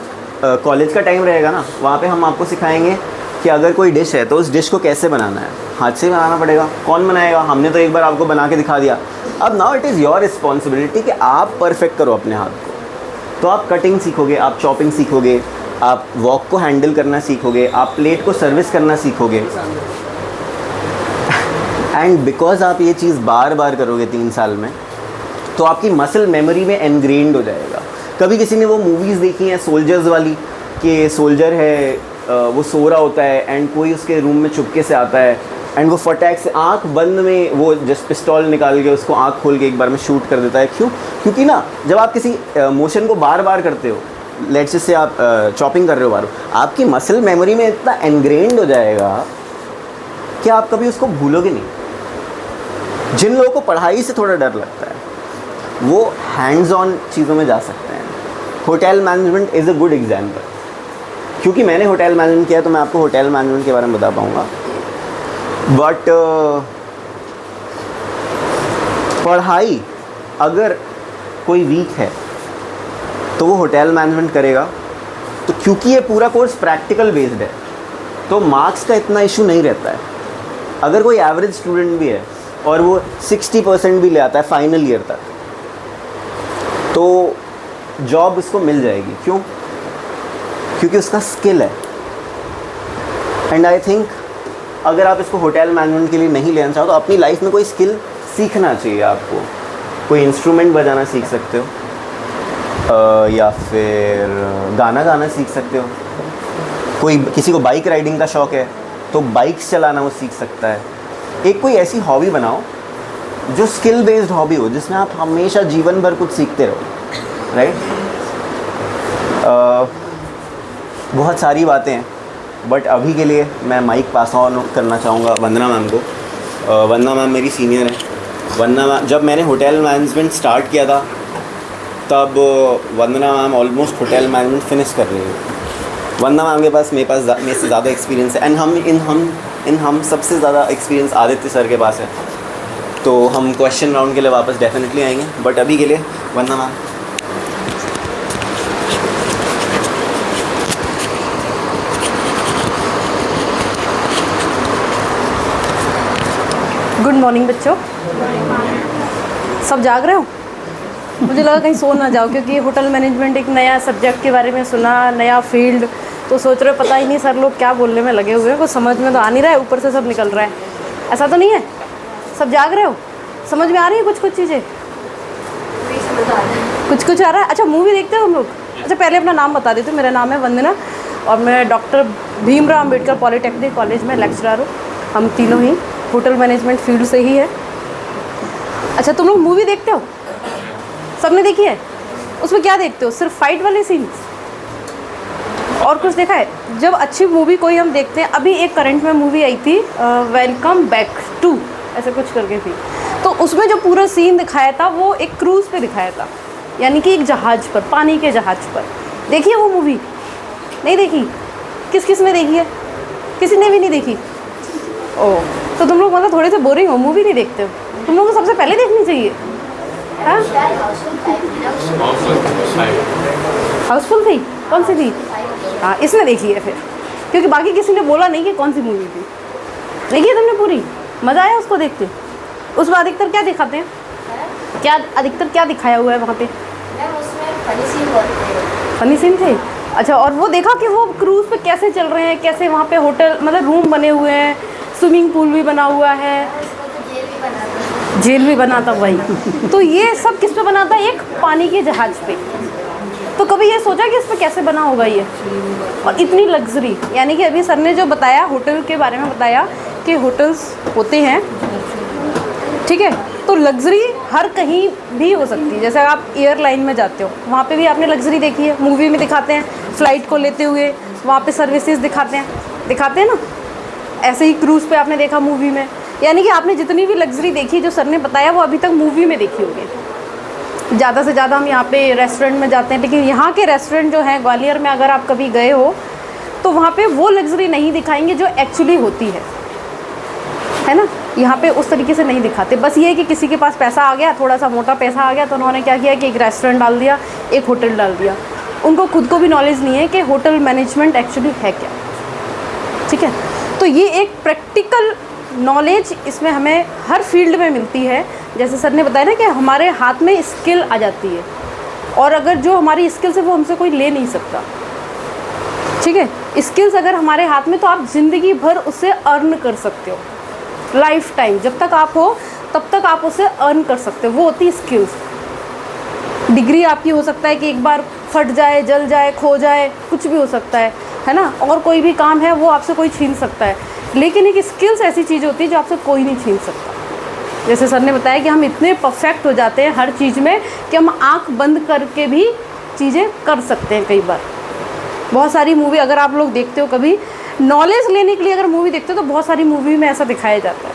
कॉलेज का टाइम रहेगा ना, वहाँ पे हम आपको सिखाएंगे कि अगर कोई डिश है तो उस डिश को कैसे बनाना है, हाथ से बनाना पड़ेगा। कौन बनाएगा? हमने तो एक बार आपको बना के दिखा दिया। अब now it is your responsibility कि आप परफेक्ट करो अपने हाथ को। तो आप कटिंग सीखोगे, आप चॉपिंग सीखोगे, आप वॉक को हैंडल करना सीखोगे, आप प्लेट को सर्विस करना सीखोगे। एंड बिकॉज आप ये चीज़ बार बार करोगे 3 साल में, तो आपकी मसल मेमोरी में एनग्रेन्ड हो जाएगा। कभी किसी ने वो मूवीज़ देखी हैं सोल्जर्स वाली, कि सोल्जर है, वो सो रहा होता है एंड कोई उसके रूम में चुपके से आता है एंड वो फटाक से आंख बंद में वो जस्ट पिस्तौल निकाल के उसको आंख खोल के एक बार में शूट कर देता है। क्यों? क्योंकि ना जब आप किसी मोशन को बार बार करते हो, लेट्स से आप चॉपिंग कर रहे हो बार, आपकी मसल मेमोरी में इतना एनग्रेन्ड हो जाएगा कि आप कभी उसको भूलोगे नहीं। जिन लोगों को पढ़ाई से थोड़ा डर लगता है वो हैंड्स ऑन चीज़ों में जा सकते हैं। Hotel management is a good example, क्योंकि मैंने होटल मैनेजमेंट किया तो मैं आपको होटल मैनेजमेंट के बारे में बता पाऊँगा। बट पढ़ाई अगर कोई वीक है तो वो होटल मैनेजमेंट करेगा, तो क्योंकि ये पूरा कोर्स प्रैक्टिकल बेस्ड है तो मार्क्स का इतना इशू नहीं रहता है। अगर कोई एवरेज स्टूडेंट भी है और वो 60% भी ले आता है फाइनल ईयर तक, तो जॉब उसको मिल जाएगी। क्यों? क्योंकि उसका स्किल है। एंड आई थिंक अगर आप इसको होटल मैनेजमेंट के लिए नहीं लेना चाहो तो अपनी लाइफ में कोई स्किल सीखना चाहिए आपको। कोई इंस्ट्रूमेंट बजाना सीख सकते हो, या फिर गाना गाना सीख सकते हो। कोई किसी को बाइक राइडिंग का शौक़ है तो बाइक्स चलाना वो सीख सकता है। एक कोई ऐसी हॉबी बनाओ जो स्किल बेस्ड हॉबी हो, जिसमें आप हमेशा जीवन भर कुछ सीखते रहो, राइट? बहुत सारी बातें हैं, बट अभी के लिए मैं माइक पास ऑन करना चाहूँगा वंदना मैम को। वंदना मैम मेरी सीनियर है। वंदना मैम, जब मैंने होटल मैनेजमेंट स्टार्ट किया था तब Vandana ma'am almost hotel management finish कर रही है। वंदना मैम के पास मेरे से ज़्यादा एक्सपीरियंस है, एंड हम सबसे ज़्यादा एक्सपीरियंस आदित्य सर के पास है। तो हम क्वेश्चन राउंड के लिए वापस डेफिनेटली आएंगे, बट अभी के लिए वंदना मैम। गुड मॉर्निंग बच्चों, सब जाग रहे हो? मुझे लगा कहीं सो ना जाओ, क्योंकि होटल मैनेजमेंट एक नया सब्जेक्ट के बारे में सुना, नया फील्ड, तो सोच रहे हो पता ही नहीं सर लोग क्या बोलने में लगे हुए हैं, कुछ समझ में तो आ नहीं रहा है, ऊपर से सब निकल रहा है। ऐसा तो नहीं है? सब जाग रहे हो? समझ में आ रही है कुछ चीज़ें? कुछ आ रहा है? अच्छा, मूवी देखते हो हम लोग? अच्छा, पहले अपना नाम बता देते हो। मेरा नाम है वंदना और मैं doctor Bhimrao Ambedkar polytechnic college में लेक्चरर हूँ। हम तीनों ही होटल मैनेजमेंट फील्ड से ही है। अच्छा, तुम लोग मूवी देखते हो? सबने देखी है? उसमें क्या देखते हो? सिर्फ फाइट वाले सीन्स? और कुछ देखा है? जब अच्छी मूवी कोई हम देखते हैं, अभी एक करंट में मूवी आई थी वेलकम बैक टू, ऐसे कुछ करके थी, तो उसमें जो पूरा सीन दिखाया था वो एक क्रूज़ पे दिखाया था, यानी कि एक जहाज़ पर, पानी के जहाज़ पर। देखी है वो मूवी? नहीं देखी? किस ने देखी है? किसी ने भी नहीं देखी? ओह, तो तुम लोग मतलब थोड़े से बोरिंग हो, मूवी नहीं देखते हो। तुम लोगों को सबसे पहले देखनी चाहिए। हाँ, हाउसफुल थी? कौन सी थी? हाँ, इसने देखी है फिर, क्योंकि बाकी किसी ने बोला नहीं कि कौन सी मूवी थी। देखी है तुमने पूरी? मज़ा आया उसको देख के? उसमें अधिकतर क्या दिखाते हैं? अधिकतर क्या दिखाया हुआ है वहाँ पे? फनी सीन थे? अच्छा, और वो देखा कि वो क्रूज़ पे कैसे चल रहे हैं, कैसे वहाँ पे होटल मतलब रूम बने हुए हैं, स्विमिंग पूल भी बना हुआ है, जेल भी बना था वही। तो ये सब किस पे बना था? एक पानी के जहाज़ पे। तो कभी ये सोचा कि इस पे कैसे बना होगा ये? और इतनी लग्जरी, यानी कि अभी सर ने जो बताया होटल के बारे में बताया कि होटल्स होते हैं, ठीक है, तो लग्जरी हर कहीं भी हो सकती है। जैसे आप एयरलाइन में जाते हो, वहाँ पे भी आपने लग्जरी देखी है, मूवी में दिखाते हैं फ़्लाइट को लेते हुए, वहाँ पे सर्विसेज दिखाते हैं ना। ऐसे ही क्रूज़ पे आपने देखा मूवी में, यानी कि आपने जितनी भी लग्जरी देखी जो सर ने बताया वो अभी तक मूवी में देखी होगी। ज़्यादा से ज़्यादा हम यहाँ पे रेस्टोरेंट में जाते हैं, लेकिन यहाँ के रेस्टोरेंट जो हैं ग्वालियर में, अगर आप कभी गए हो तो वहाँ पे वो लग्जरी नहीं दिखाएंगे जो एक्चुअली होती है ना। यहाँ पे उस तरीके से नहीं दिखाते। बस ये है कि किसी के पास पैसा आ गया, थोड़ा सा मोटा पैसा आ गया, तो उन्होंने क्या किया कि एक रेस्टोरेंट डाल दिया, एक होटल डाल दिया। उनको खुद को भी नॉलेज नहीं है कि होटल मैनेजमेंट एक्चुअली है क्या, ठीक है। तो ये एक प्रैक्टिकल नॉलेज इसमें हमें हर फील्ड में मिलती है। जैसे सर ने बताया ना कि हमारे हाथ में स्किल आ जाती है, और अगर जो हमारी स्किल्स है वो हमसे कोई ले नहीं सकता, ठीक है। स्किल्स अगर हमारे हाथ में, तो आप ज़िंदगी भर उससे अर्न कर सकते हो। लाइफ टाइम जब तक आप हो तब तक आप उसे अर्न कर सकते हो। वो होती है स्किल्स। डिग्री आपकी हो सकता है कि एक बार फट जाए, जल जाए, खो जाए, कुछ भी हो सकता है ना। और कोई भी काम है वो आपसे कोई छीन सकता है, लेकिन एक स्किल्स ऐसी चीज़ होती है जो आपसे कोई नहीं छीन सकता। जैसे सर ने बताया कि हम इतने परफेक्ट हो जाते हैं हर चीज़ में कि हम आँख बंद करके भी चीज़ें कर सकते हैं। कई बार बहुत सारी मूवी अगर आप लोग देखते हो, कभी नॉलेज लेने के लिए अगर मूवी देखते हो, तो बहुत सारी मूवी में ऐसा दिखाया जाता है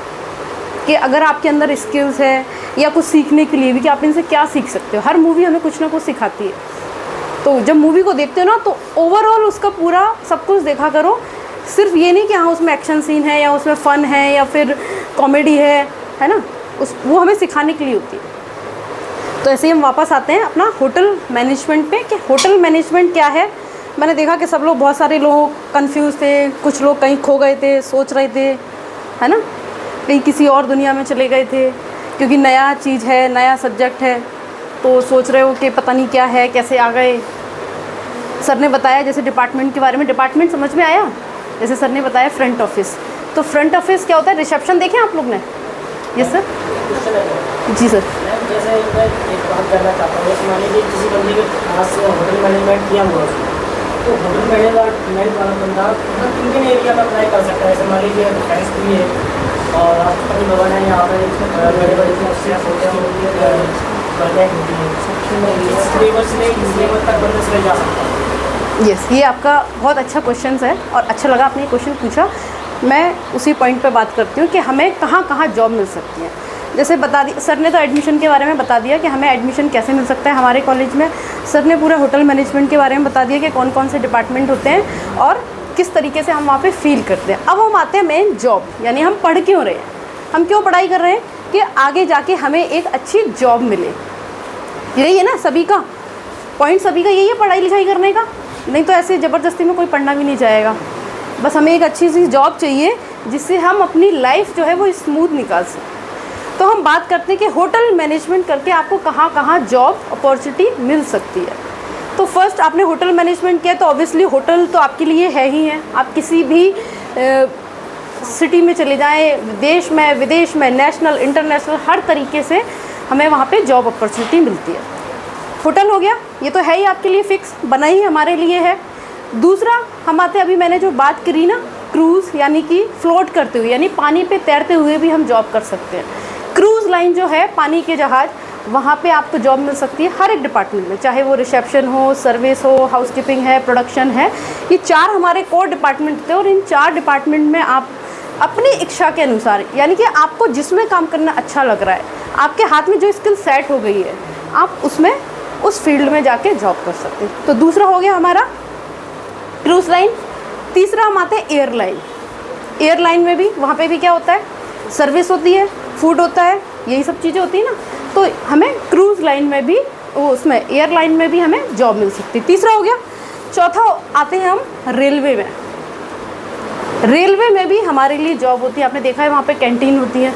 कि अगर आपके अंदर स्किल्स है या कुछ सीखने के लिए भी, कि आप इनसे क्या सीख सकते हो। हर मूवी हमें कुछ ना कुछ सिखाती है, तो जब मूवी को देखते हो ना तो ओवरऑल उसका पूरा सब कुछ देखा करो, सिर्फ ये नहीं कि हाँ उसमें एक्शन सीन है या उसमें फ़न है या फिर कॉमेडी है ना, वो हमें सिखाने के लिए होती है। तो ऐसे ही हम वापस आते हैं अपना होटल मैनेजमेंट पे कि होटल मैनेजमेंट क्या है। मैंने देखा कि सब लोग, बहुत सारे लोग कंफ्यूज थे, कुछ लोग कहीं खो गए थे, सोच रहे थे, है ना, कहीं किसी और दुनिया में चले गए थे, क्योंकि नया चीज़ है, नया सब्जेक्ट है, तो सोच रहे हो कि पता नहीं क्या है, कैसे आ गए। सर ने बताया जैसे डिपार्टमेंट के बारे में, डिपार्टमेंट समझ में आया। जैसे सर ने बताया फ्रंट ऑफिस, तो फ्रंट ऑफिस क्या होता है, रिसेप्शन देखें आप लोग ने? Yes sir. जी सर। जैसे मैं एक बात करना चाहता हूँ, जैसे मान लीजिए किसी बंदे के पास होटल मैनेजमेंट किया हुआ है, तो होटल मैनेजमेंट वाला बंदा मतलब किन किन एरिया में अप्लाई कर सकता है? जैसे मान लीजिए डिफेंस भी है और राष्ट्रपति भवन है, यहाँ पर बड़े बड़े ऑफिस होते हैं, प्रोजेक्ट होती है, सिलेबस में इस लेवल तक बंदा से जा सकता है। यस, ये आपका बहुत अच्छा क्वेश्चन है और अच्छा लगा आपने ये क्वेश्चन पूछा। मैं उसी पॉइंट पे बात करती हूँ कि हमें कहाँ कहाँ जॉब मिल सकती है। जैसे बता दी सर ने, तो एडमिशन के बारे में बता दिया कि हमें एडमिशन कैसे मिल सकता है हमारे कॉलेज में। सर ने पूरा होटल मैनेजमेंट के बारे में बता दिया कि कौन कौन से डिपार्टमेंट होते हैं और किस तरीके से हम वहाँ पे फील करते हैं। अब हम आते हैं मेन जॉब, यानी हम पढ़ क्यों रहे हैं, हम क्यों पढ़ाई कर रहे हैं कि आगे जाके हमें एक अच्छी जॉब मिले। यही है ना सभी का पॉइंट, सभी का यही है पढ़ाई लिखाई करने का। नहीं तो ऐसे ज़बरदस्ती में कोई पढ़ना भी नहीं जाएगा। बस हमें एक अच्छी सी जॉब चाहिए जिससे हम अपनी लाइफ जो है वो स्मूथ निकाल सकें। तो हम बात करते हैं कि होटल मैनेजमेंट करके आपको कहाँ कहाँ जॉब अपॉर्चुनिटी मिल सकती है। तो फर्स्ट आपने होटल मैनेजमेंट किया तो ऑब्वियसली होटल तो आपके लिए है ही है। आप किसी भी सिटी में चले जाएं, देश में विदेश में, नेशनल इंटरनेशनल, हर तरीके से हमें वहाँ पे जॉब अपॉर्चुनिटी मिलती है। होटल हो गया, ये तो है ही आपके लिए फिक्स, बना ही हमारे लिए है। दूसरा हम आते हैं, अभी मैंने जो बात करी ना, क्रूज़ यानी कि फ्लोट करते हुए, यानी पानी पे तैरते हुए भी हम जॉब कर सकते हैं। क्रूज़ लाइन जो है, पानी के जहाज़, वहाँ पे आपको जॉब मिल सकती है हर एक डिपार्टमेंट में, चाहे वो रिसेप्शन हो, सर्विस हो, हाउसकीपिंग है, प्रोडक्शन है। ये 4 हमारे कोर डिपार्टमेंट थे और इन 4 डिपार्टमेंट में आप अपनी इच्छा के अनुसार, यानी कि आपको जिसमें काम करना अच्छा लग रहा है, आपके हाथ में जो स्किल सेट हो गई है, आप उसमें उस फील्ड में जाके जॉब कर सकते हैं। तो दूसरा हो गया हमारा क्रूज़ लाइन। तीसरा हम आते हैं एयरलाइन। एयरलाइन में भी, वहाँ पे भी क्या होता है, सर्विस होती है, फूड होता है, यही सब चीज़ें होती है ना। तो हमें क्रूज़ लाइन में भी, उसमें एयरलाइन में भी हमें जॉब मिल सकती है। तीसरा हो गया। चौथा आते हैं हम रेलवे में। रेलवे में भी हमारे लिए जॉब होती है। आपने देखा है वहाँ पे कैंटीन होती है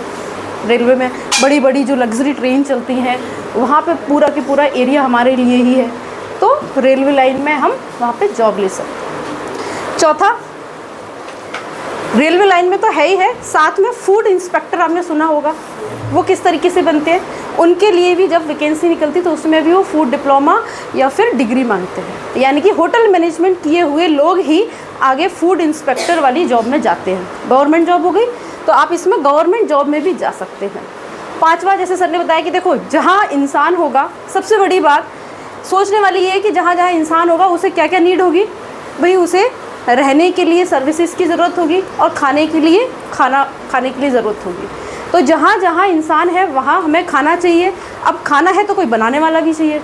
रेलवे में, बड़ी बड़ी जो लग्जरी ट्रेन चलती हैं, वहाँ पे पूरा के पूरा एरिया हमारे लिए ही है। तो रेलवे लाइन में हम वहाँ पे जॉब ले सकते हैं। चौथा, रेलवे लाइन में तो है ही है, साथ में फूड इंस्पेक्टर आपने सुना होगा, वो किस तरीके से बनते हैं। उनके लिए भी जब वैकेंसी निकलती तो उसमें भी वो फूड डिप्लोमा या फिर डिग्री मांगते हैं, यानी कि होटल मैनेजमेंट किए हुए लोग ही आगे फूड इंस्पेक्टर वाली जॉब में जाते हैं। गवर्नमेंट जॉब हो गई, तो आप इसमें गवर्नमेंट जॉब में भी जा सकते हैं। पांचवा, जैसे सर ने बताया कि देखो जहाँ इंसान होगा, सबसे बड़ी बात सोचने वाली ये है कि जहाँ जहाँ इंसान होगा उसे क्या क्या नीड होगी। भाई उसे रहने के लिए सर्विसेज की ज़रूरत होगी और खाने के लिए खाने के लिए ज़रूरत होगी। तो जहाँ जहाँ इंसान है वहाँ हमें खाना चाहिए। अब खाना है तो कोई बनाने वाला भी चाहिए।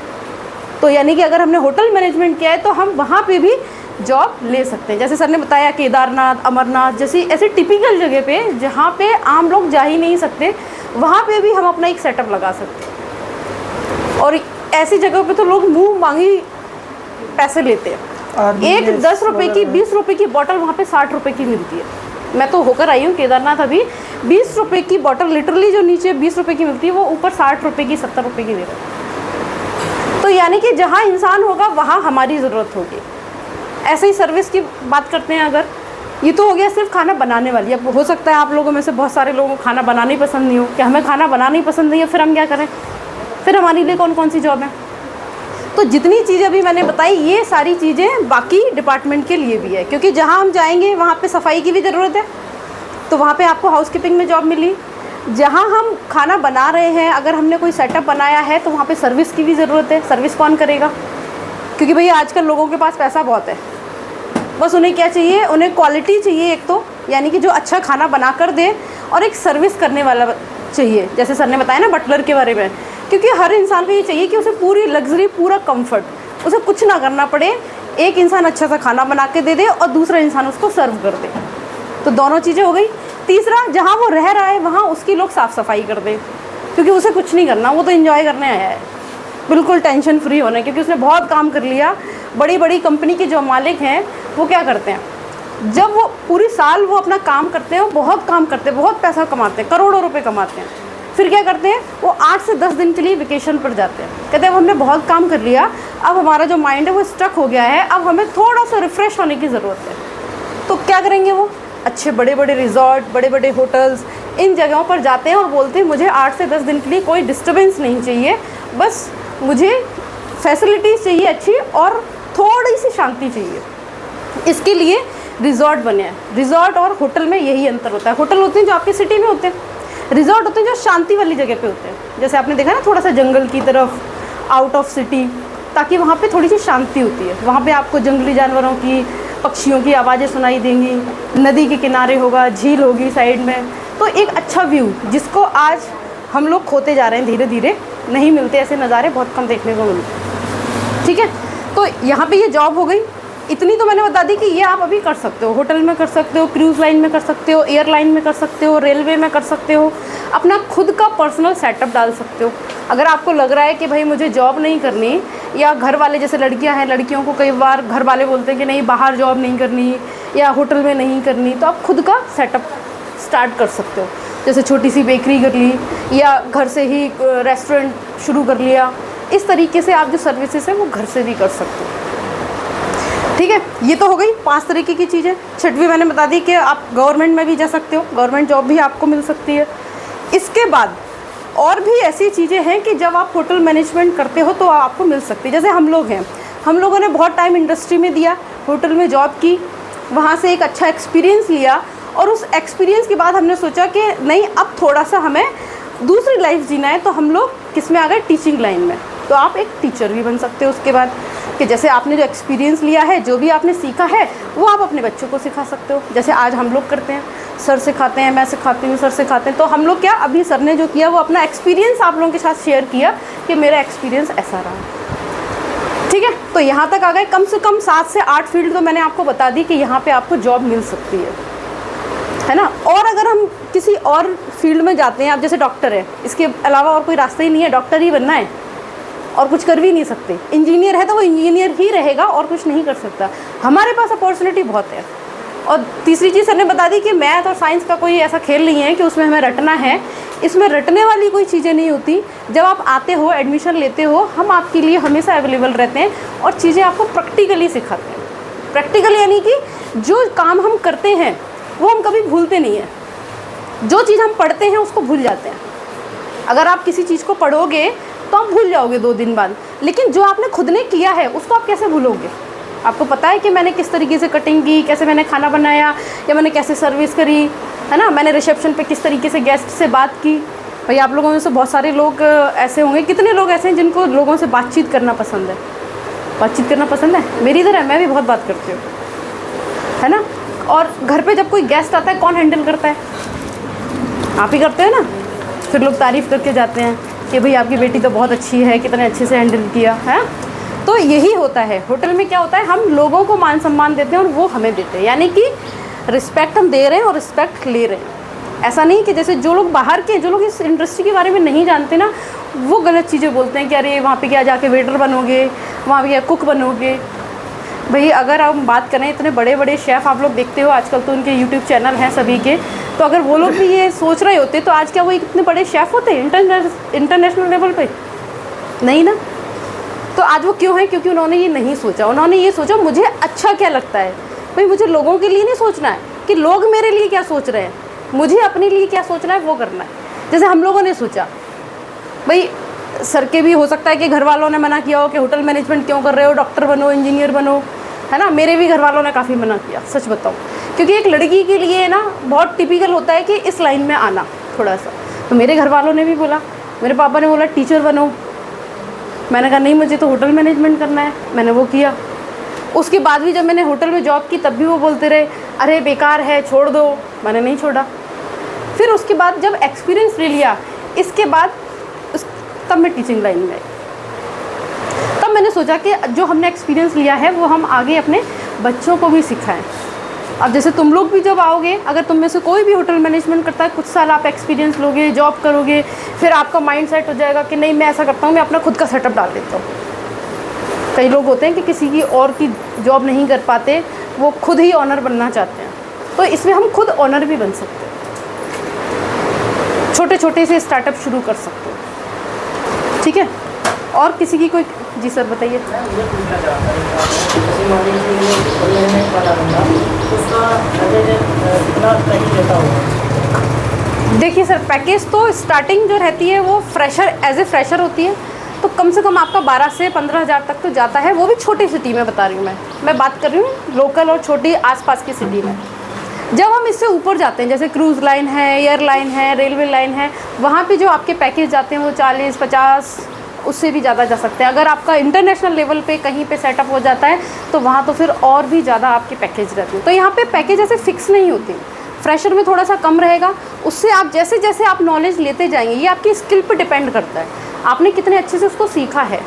तो यानी कि अगर हमने होटल मैनेजमेंट किया है तो हम वहाँ पे भी जॉब ले सकते हैं। जैसे सर ने बताया केदारनाथ, अमरनाथ जैसी ऐसी टिपिकल जगह पे जहाँ पे आम लोग जा ही नहीं सकते, वहाँ पे भी हम अपना एक सेटअप लगा सकते हैं। और ऐसी जगह पे तो लोग मुँह मांगी पैसे लेते हैं। एक 10 रुपये की, 20 रुपये की बॉटल वहाँ पे 60 रुपये की मिलती है। मैं तो होकर आई हूँ केदारनाथ, अभी 20 रुपये की बॉटल लिटरली जो नीचे 20 रुपये की मिलती है वो ऊपर 60 रुपये की, 70 रुपये की दे रहा है। तो यानी कि जहाँ इंसान होगा वहाँ हमारी ज़रूरत होगी। ऐसे ही सर्विस की बात करते हैं अगर, ये तो हो गया सिर्फ खाना बनाने वाली। अब हो सकता है आप लोगों में से बहुत सारे लोगों को खाना बनाना ही पसंद नहीं हो, कि हमें खाना बनाना ही पसंद नहीं है, फिर हम क्या करें, फिर हमारे लिए कौन कौन सी जॉब है। तो जितनी चीज़ें अभी मैंने बताई, ये सारी चीज़ें बाकी डिपार्टमेंट के लिए भी है, क्योंकि जहाँ हम जाएंगे वहाँ पे सफाई की भी ज़रूरत है, तो वहाँ पे आपको हाउसकीपिंग में जॉब मिली। जहाँ हम खाना बना रहे हैं, अगर हमने कोई सेटअप बनाया है तो वहाँ पे सर्विस की भी ज़रूरत है। सर्विस कौन करेगा, क्योंकि भैया आजकल लोगों के पास पैसा बहुत है, बस उन्हें क्या चाहिए, उन्हें क्वालिटी चाहिए एक तो, यानी कि जो अच्छा खाना बना कर दे, और एक सर्विस करने वाला चाहिए। जैसे सर ने बताया ना बटलर के बारे में, क्योंकि हर इंसान को ये चाहिए कि उसे पूरी लग्जरी, पूरा कंफर्ट, उसे कुछ ना करना पड़े, एक इंसान अच्छा सा खाना बना के दे दे और दूसरा इंसान उसको सर्व कर दे, तो दोनों चीज़ें हो गई। तीसरा, जहाँ वो रह रहा है वहाँ उसकी लोग साफ़ सफाई कर दें, क्योंकि उसे कुछ नहीं करना, वो तो एंजॉय करने आया है, बिल्कुल टेंशन फ्री होने, क्योंकि उसने बहुत काम कर लिया। बड़ी बड़ी कंपनी के जो मालिक हैं वो क्या करते हैं, जब वो पूरी साल वो अपना काम करते हैं, वो बहुत काम करते हैं, बहुत पैसा कमाते हैं, करोड़ों रुपए कमाते हैं, फिर क्या करते हैं, वो 8 से 10 दिन के लिए वेकेशन पर जाते हैं। कहते हैं अब हमने बहुत काम कर लिया, अब हमारा जो माइंड है वो स्टक हो गया है, अब हमें थोड़ा सा रिफ़्रेश होने की ज़रूरत है। तो क्या करेंगे, वो अच्छे बड़े बड़े रिजॉर्ट, बड़े बड़े होटल्स, इन जगहों पर जाते हैं और बोलते हैं मुझे 8 से 10 दिन के लिए कोई डिस्टर्बेंस नहीं चाहिए, बस मुझे फैसिलिटीज़ चाहिए अच्छी और थोड़ी सी शांति चाहिए। इसके लिए रिजॉर्ट बने हैं। रिजॉर्ट और होटल में यही अंतर होता है। होटल होते हैं जो आपकी सिटी में होते हैं, रिजॉर्ट होते हैं जो शांति वाली जगह पे होते हैं, जैसे आपने देखा ना, थोड़ा सा जंगल की तरफ, आउट ऑफ सिटी, ताकि वहाँ पे थोड़ी सी शांति होती है। वहाँ पे आपको जंगली जानवरों की, पक्षियों की आवाज़ें सुनाई देंगी, नदी के किनारे होगा, झील होगी साइड में, तो एक अच्छा व्यू जिसको आज हम लोग खोते जा रहे हैं धीरे धीरे, नहीं मिलते ऐसे नज़ारे, बहुत कम देखने को मिलते हैं। ठीक है, तो यहाँ पे ये जॉब हो गई। इतनी तो मैंने बता दी कि ये आप अभी कर सकते हो, होटल में कर सकते हो, क्रूज़ लाइन में कर सकते हो, एयरलाइन में कर सकते हो, रेलवे में कर सकते हो, अपना खुद का पर्सनल सेटअप डाल सकते हो। अगर आपको लग रहा है कि भाई मुझे जॉब नहीं करनी, या घर वाले, जैसे लड़कियां हैं, लड़कियों को कई बार घर वाले बोलते हैं कि नहीं बाहर जॉब नहीं करनी या होटल में नहीं करनी, तो आप खुद का सेटअप स्टार्ट कर सकते हो। जैसे छोटी सी बेकरी कर ली, या घर से ही रेस्टोरेंट शुरू कर लिया। इस तरीके से आप जो सर्विसेज हैं वो घर से भी कर सकते हो। ठीक है, ये तो हो गई 5 तरीके की चीज़ें। छठवीं मैंने बता दी कि आप गवर्नमेंट में भी जा सकते हो, गवर्नमेंट जॉब भी आपको मिल सकती है। इसके बाद और भी ऐसी चीज़ें हैं कि जब आप होटल मैनेजमेंट करते हो तो आपको मिल सकती है। जैसे हम लोग हैं, हम लोगों ने बहुत टाइम इंडस्ट्री में दिया, होटल में जॉब की, वहाँ से एक अच्छा एक्सपीरियंस लिया, और उस एक्सपीरियंस के बाद हमने सोचा कि नहीं, अब थोड़ा सा हमें दूसरी लाइफ जीना है, तो हम लोग किस में आ गए, टीचिंग लाइन में। तो आप एक टीचर भी बन सकते हो उसके बाद, कि जैसे आपने जो एक्सपीरियंस लिया है, जो भी आपने सीखा है, वो आप अपने बच्चों को सिखा सकते हो। जैसे आज हम लोग करते हैं, सर सिखाते हैं, मैं सिखाती हूँ, सर सिखाते हैं। तो हम लोग क्या, अभी सर ने जो किया वो अपना एक्सपीरियंस आप लोगों के साथ शेयर किया कि मेरा एक्सपीरियंस ऐसा रहा। ठीक है, तो यहाँ तक आ गए। कम से कम 7 से 8 फील्ड तो मैंने आपको बता दी कि यहाँ पे आपको जॉब मिल सकती है ना। और अगर हम किसी और फील्ड में जाते हैं, आप जैसे डॉक्टर है, इसके अलावा और कोई रास्ता ही नहीं है, डॉक्टर ही बनना है और कुछ कर भी नहीं सकते। इंजीनियर है तो वो इंजीनियर ही रहेगा और कुछ नहीं कर सकता। हमारे पास अपॉर्चुनिटी बहुत है। और तीसरी चीज़ सर ने बता दी कि मैथ और साइंस का कोई ऐसा खेल नहीं है कि उसमें हमें रटना है, इसमें रटने वाली कोई चीज़ें नहीं होती। जब आप आते हो, एडमिशन लेते हो, हम आपके लिए हमेशा अवेलेबल रहते हैं और चीज़ें आपको प्रैक्टिकली सिखाते हैं। प्रैक्टिकल यानी कि जो काम हम करते हैं वो हम कभी भूलते नहीं हैं। जो चीज़ हम पढ़ते हैं उसको भूल जाते हैं। अगर आप किसी चीज़ को पढ़ोगे तो आप भूल जाओगे 2 दिन बाद, लेकिन जो आपने खुद ने किया है उसको आप कैसे भूलोगे। आपको पता है कि मैंने किस तरीके से कटिंग की, कैसे मैंने खाना बनाया, या मैंने कैसे सर्विस करी, है ना, मैंने रिसेप्शन पे किस तरीके से गेस्ट से बात की। भाई आप लोगों में से बहुत सारे लोग ऐसे होंगे, कितने लोग ऐसे हैं जिनको लोगों से बातचीत करना पसंद है। बातचीत करना पसंद है, मेरी तरह मैं भी बहुत बात करती हूँ, है ना। और घर पे जब कोई गेस्ट आता है कौन हैंडल करता है, आप ही करते हो ना। फिर लोग तारीफ़ करके जाते हैं कि भाई आपकी बेटी तो बहुत अच्छी है, कितने अच्छे से हैंडल किया है। तो यही होता है होटल में। क्या होता है, हम लोगों को मान सम्मान देते हैं और वो हमें देते हैं, यानी कि रिस्पेक्ट हम दे रहे हैं और रिस्पेक्ट ले रहे हैं। ऐसा नहीं कि जैसे जो लोग बाहर के, जो लोग इस इंडस्ट्री के बारे में नहीं जानते ना, वो गलत चीज़ें बोलते हैं कि अरे वहाँ पे क्या जाके वेटर बनोगे, वहाँ पे क्या कुक बनोगे। भाई अगर हम बात करें, इतने बड़े बड़े शेफ़ आप लोग देखते हो आजकल, तो उनके यूट्यूब चैनल हैं सभी के, तो अगर वो लोग भी ये सोच रहे होते तो आज क्या वो इतने बड़े शेफ़ होते इंटरनेशनल लेवल पे? नहीं ना। तो आज वो क्यों है? क्योंकि उन्होंने ये नहीं सोचा। उन्होंने ये सोचा मुझे अच्छा क्या लगता है। भाई मुझे लोगों के लिए नहीं सोचना है कि लोग मेरे लिए क्या सोच रहे हैं, मुझे अपने लिए क्या सोचना है वो करना है। जैसे हम लोगों ने सोचा, भाई सर के भी हो सकता है कि घर वालों ने मना किया हो कि होटल मैनेजमेंट क्यों कर रहे हो, डॉक्टर बनो, इंजीनियर बनो, है ना। मेरे भी घर वालों ने काफ़ी मना किया, सच बताऊँ, क्योंकि एक लड़की के लिए ना बहुत टिपिकल होता है कि इस लाइन में आना थोड़ा सा। तो मेरे घर वालों ने भी बोला, मेरे पापा ने बोला टीचर बनो, मैंने कहा नहीं मुझे तो होटल मैनेजमेंट करना है, मैंने वो किया। उसके बाद भी जब मैंने होटल में जॉब की तब भी वो बोलते रहे अरे बेकार है, छोड़ दो, मैंने नहीं छोड़ा। फिर उसके बाद जब एक्सपीरियंस ले लिया, इसके बाद तब मैं टीचिंग लाइन में आई। तब मैंने सोचा कि जो हमने एक्सपीरियंस लिया है वो हम आगे अपने बच्चों को भी सिखाएं। अब जैसे तुम लोग भी जब आओगे, अगर तुम में से कोई भी होटल मैनेजमेंट करता है, कुछ साल आप एक्सपीरियंस लोगे, जॉब करोगे, फिर आपका माइंड सेट हो जाएगा कि नहीं मैं ऐसा करता हूँ, मैं अपना खुद का सेटअप डाल देता हूँ। कई लोग होते हैं कि किसी की और की जॉब नहीं कर पाते, वो खुद ही ऑनर बनना चाहते हैं, तो इसमें हम खुद ऑनर भी बन सकते हैं, छोटे छोटे से स्टार्टअप शुरू कर सकते हो। ठीक है, और किसी की कोई? जी सर बताइए। मैं मुझे पूछना चाहता हूँ, जैसे मान लीजिए वो होटल मैनेजमेंट वाला बंदा, उसका कितना पैकेज देता होगा? देखिए सर, पैकेज तो स्टार्टिंग जो रहती है वो फ्रेशर, एज ए फ्रेशर होती है, तो कम से कम आपका 12 से 15 हज़ार तक तो जाता है, वो भी छोटी सिटी में बता रही हूँ मैं बात कर रही हूँ लोकल और छोटी आसपास की सिटी में। जब हम इससे ऊपर जाते हैं, जैसे क्रूज़ लाइन है, एयरलाइन है, रेलवे लाइन है, वहाँ पे जो आपके पैकेज जाते हैं वो 40-50 उससे भी ज़्यादा जा सकते हैं। अगर आपका इंटरनेशनल लेवल पे कहीं पे सेटअप हो जाता है तो वहाँ तो फिर और भी ज़्यादा आपके पैकेज रहते हैं। तो यहाँ पे पैकेज ऐसे फिक्स नहीं होती, फ्रेशर में थोड़ा सा कम रहेगा, उससे आप जैसे जैसे आप नॉलेज लेते जाएंगे, ये आपकी स्किल पे डिपेंड करता है, आपने कितने अच्छे से उसको सीखा है।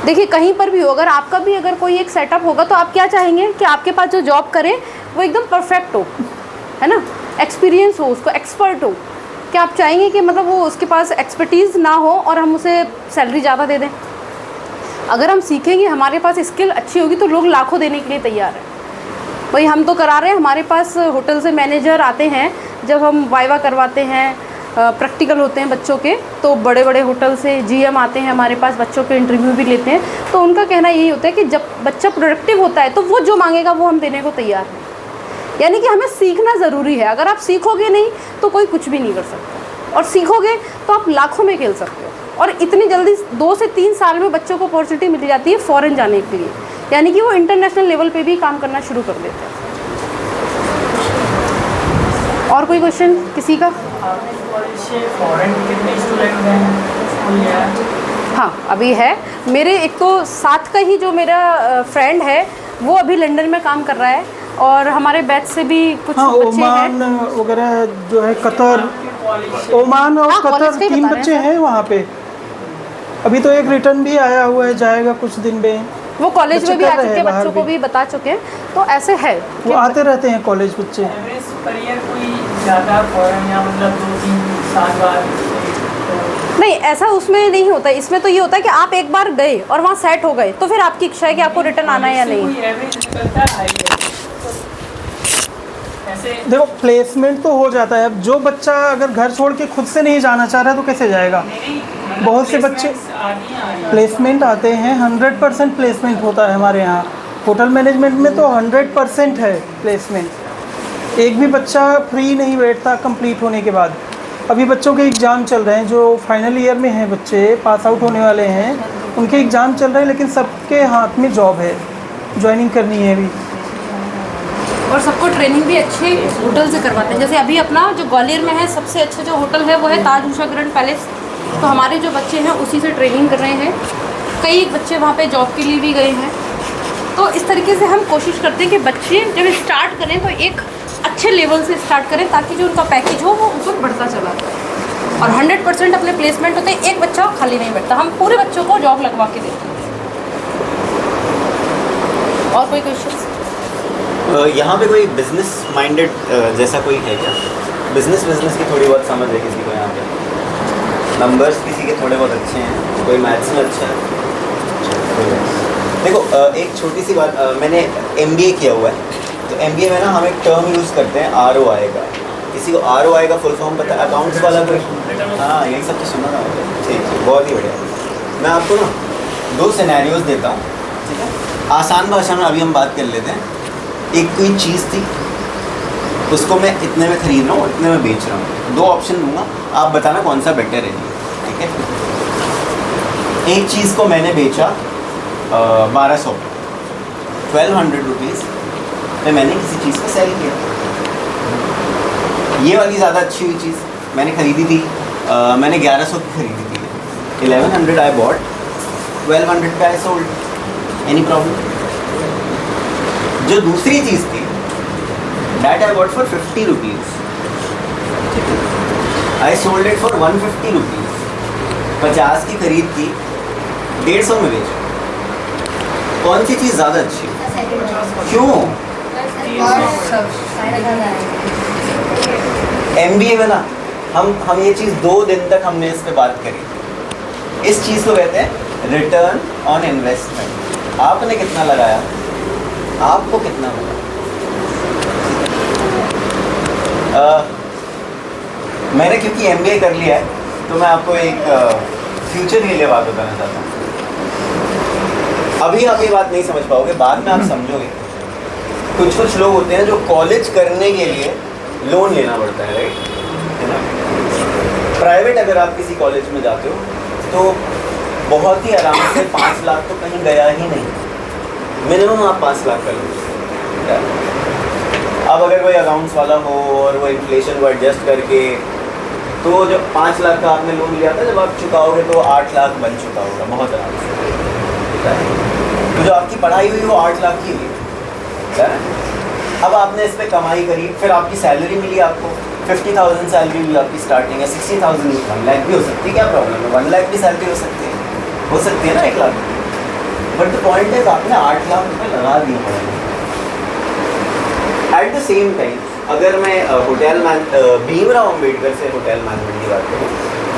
देखिए कहीं पर भी हो, अगर आपका भी अगर कोई एक सेटअप होगा तो आप क्या चाहेंगे कि आपके पास जो जॉब करे वो एकदम परफेक्ट हो, है ना, एक्सपीरियंस हो, उसको एक्सपर्ट हो। क्या आप चाहेंगे कि मतलब वो उसके पास एक्सपर्टीज़ ना हो और हम उसे सैलरी ज़्यादा दे दें? अगर हम सीखेंगे, हमारे पास स्किल अच्छी होगी तो लोग लाखों देने के लिए तैयार हैं। भाई हम तो करा रहे हैं, हमारे पास होटल से मैनेजर आते हैं, जब हम वाइवा करवाते हैं, प्रैक्टिकल होते हैं बच्चों के, तो बड़े बड़े होटल से जीएम आते हैं हमारे पास, बच्चों के इंटरव्यू भी लेते हैं, तो उनका कहना यही होता है कि जब बच्चा प्रोडक्टिव होता है तो वो जो मांगेगा वो हम देने को तैयार हैं। यानी कि हमें सीखना ज़रूरी है, अगर आप सीखोगे नहीं तो कोई कुछ भी नहीं कर सकता, और सीखोगे तो आप लाखों में खेल सकते हो। और इतनी जल्दी 2 से 3 साल में बच्चों को अपॉर्चुनिटी मिल जाती है फ़ॉरेन जाने के लिए, यानी कि वो इंटरनेशनल लेवल पे भी काम करना शुरू कर देते हैं। और कोई क्वेश्चन किसी का? आपने कॉलेज से फॉरेन कितने स्टूडेंट हैं? हाँ अभी है मेरे, एक तो साथ का ही जो मेरा फ्रेंड है वो अभी लंदन में काम कर रहा है, और हमारे बैच से भी कुछ हाँ, बच्चे ओमान हैं वगैरह जो है, कतर, ओमान और हाँ, कॉलेज कतर के ही 3 बता रहे बच्चे हैं हैं वहाँ पे। अभी तो एक रिटर्न भी आया हुआ है, जाएगा कुछ दिन में। वो कॉलेज में भी बच्चे आ कर रहे चुके हैं हैं, बाहर बच्चों को भी बता चुके हैं, तो ऐसे है वो आते रहते हैं कॉलेज बच्चे। एवरेज पर ईयर कोई ज़्यादा फॉरेन या मतलब 2-3 साल बाद? नहीं, ऐसा उसमें नहीं होता। इसमें तो ये होता है कि आप एक बार गए और वहाँ सेट हो गए तो फिर आपकी इच्छा है कि आपको रिटर्न आना है या नहीं। कोई एवरेज निकलता है ऐसे? देखो प्लेसमेंट तो हो जाता है। अब जो बच्चा अगर घर छोड़ के खुद से नहीं जाना चाह रहा है तो कैसे जाएगा? बहुत से बच्चे प्लेसमेंट आते हैं, 100% प्लेसमेंट होता है हमारे यहाँ। होटल मैनेजमेंट में तो 100% है प्लेसमेंट। एक भी बच्चा फ्री नहीं बैठता कंप्लीट होने के बाद। अभी बच्चों के एग्ज़ाम चल रहे हैं, जो फाइनल ईयर में हैं बच्चे, पास आउट होने वाले हैं, उनके एग्ज़ाम चल रहे हैं, लेकिन सबके हाथ में जॉब है, ज्वाइनिंग करनी है अभी। और सबको ट्रेनिंग भी अच्छे होटल से करवाते हैं। जैसे अभी अपना जो ग्वालियर में है सबसे अच्छा जो होटल है वो है ताज उषा ग्रैंड पैलेस। तो हमारे जो बच्चे हैं उसी से ट्रेनिंग कर रहे हैं। कई बच्चे वहाँ पे जॉब के लिए भी गए हैं। तो इस तरीके से हम कोशिश करते हैं कि बच्चे जब स्टार्ट करें तो एक अच्छे लेवल से स्टार्ट करें, ताकि जो उनका पैकेज हो वो ऊपर बढ़ता चला जाए। और 100% अपने प्लेसमेंट होते हैं, एक बच्चा खाली नहीं बैठता, हम पूरे बच्चों को जॉब लगवा के देते हैं। और कोई क्वेश्चन? यहाँ पे कोई बिजनेस माइंडेड जैसा कोई है क्या? बिजनेस की थोड़ी बहुत समझ है किसी को यहाँ पे? नंबर्स किसी के थोड़े बहुत अच्छे हैं, कोई मैथ्स में अच्छा है? देखो एक छोटी सी बात, मैंने MBA किया हुआ है, तो MBA में ना हम एक टर्म यूज़ करते हैं ROI का। किसी को ROI का फुल फॉर्म पता है? अकाउंट्स वाला कोई? हाँ, यही सब तो सुना ना। ठीक है, बहुत ही बढ़िया। मैं आपको ना 2 सिनेरियोज़ देता हूँ, ठीक है? आसान भाषा में अभी हम बात कर लेते हैं। एक कोई चीज़ थी, उसको मैं इतने में ख़रीद रहा हूँ, इतने में बेच रहा हूँ। 2 ऑप्शन दूंगा, आप बताना कौन सा बेटर है, ठीक है? एक चीज़ को मैंने बेचा 1200 1200 रुपीज़ में मैंने किसी चीज़ को सेल किया। ये वाली ज़्यादा अच्छी हुई चीज़ मैंने ख़रीदी थी, मैंने 1100 की ख़रीदी थी। 1100 आई बॉट, 1200 पे आई सोल्ड। Any problem? जो दूसरी चीज़ थी, that I bought for 50 rupees, I sold it for 150 rupees. 50 की खरीद की, 150 में बेचा। कौन सी चीज़ ज़्यादा अच्छी है? क्यों? MBA में ना हम ये चीज़ 2 दिन तक हमने इस पे बात करी। इस चीज़ को कहते हैं रिटर्न ऑन इन्वेस्टमेंट। आपने कितना लगाया, आपको कितना मिला। मैंने क्योंकि MBA कर लिया है तो मैं आपको एक फ्यूचर के लिए बात बताना चाहता हूँ। अभी आप ये बात नहीं समझ पाओगे, बाद में आप समझोगे। कुछ लोग होते हैं जो कॉलेज करने के लिए लोन लेना पड़ता है, राइट, है ना। प्राइवेट अगर आप किसी कॉलेज में जाते हो तो बहुत ही आराम से 5 लाख तो कहीं गया ही नहीं, मिनिमम आप 5 लाख कर लो। अब अगर कोई अकाउंट्स वाला हो और वो इन्फ्लेशन को एडजस्ट करके, तो जब 5 लाख का आपने लोन लिया था, जब आप चुकाओगे तो 8 लाख बन चुका होगा बहुत आराम से। तो जो आपकी पढ़ाई हुई वो 8 लाख की हुई। अब आपने इस पर कमाई करी, फिर आपकी सैलरी मिली, आपको 50,000 सैलरी मिली आपकी स्टार्टिंग है, 60,000 1 लाख भी हो सकती है, क्या प्रॉब्लम है, 1 लाख की सैलरी हो सकती है ना 1 लाख। बट द पॉइंट है आपने 8 लाख रुपये लगा दिए पढ़ाई। एट द सेम टाइम अगर मैं भीमराव अम्बेडकर से होटल मैनेजमेंट की बात करूँ,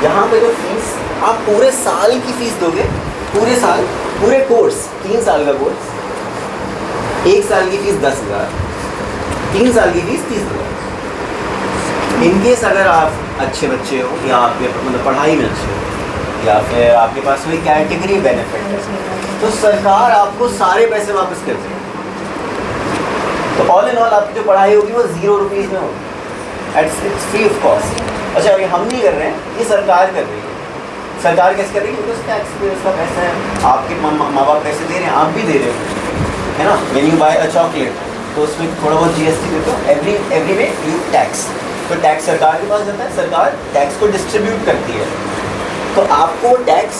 यहाँ पे जो फीस आप पूरे साल की फीस दोगे, पूरे साल, पूरे कोर्स, 3 साल का कोर्स, 1 साल की फीस 10,000, 3 साल की फीस 30,000। इनकेस अगर आप अच्छे बच्चे हो या आपके मतलब पढ़ाई में अच्छे हो या फिर आपके पास कोई कैटेगरी बेनिफिट है, तो सरकार आपको सारे पैसे वापस कर देगी। तो ऑल इन ऑल आपकी जो पढ़ाई होगी वो 0 रुपीज़ में होगी, एट फ्री ऑफ कॉस्ट। अच्छा, अभी हम नहीं कर रहे हैं, ये सरकार कर रही है। सरकार कैसे कर रही है? क्योंकि टैक्स पे उसका पैसा है, आपके माँ बाप पैसे दे रहे हैं, आप भी दे रहे हो, है ना। When you buy a chocolate तो उसमें थोड़ा बहुत GST देते हो, एवरी वे यू टैक्स। तो टैक्स सरकार के पास जाता है, सरकार टैक्स को डिस्ट्रीब्यूट करती है। तो आपको टैक्स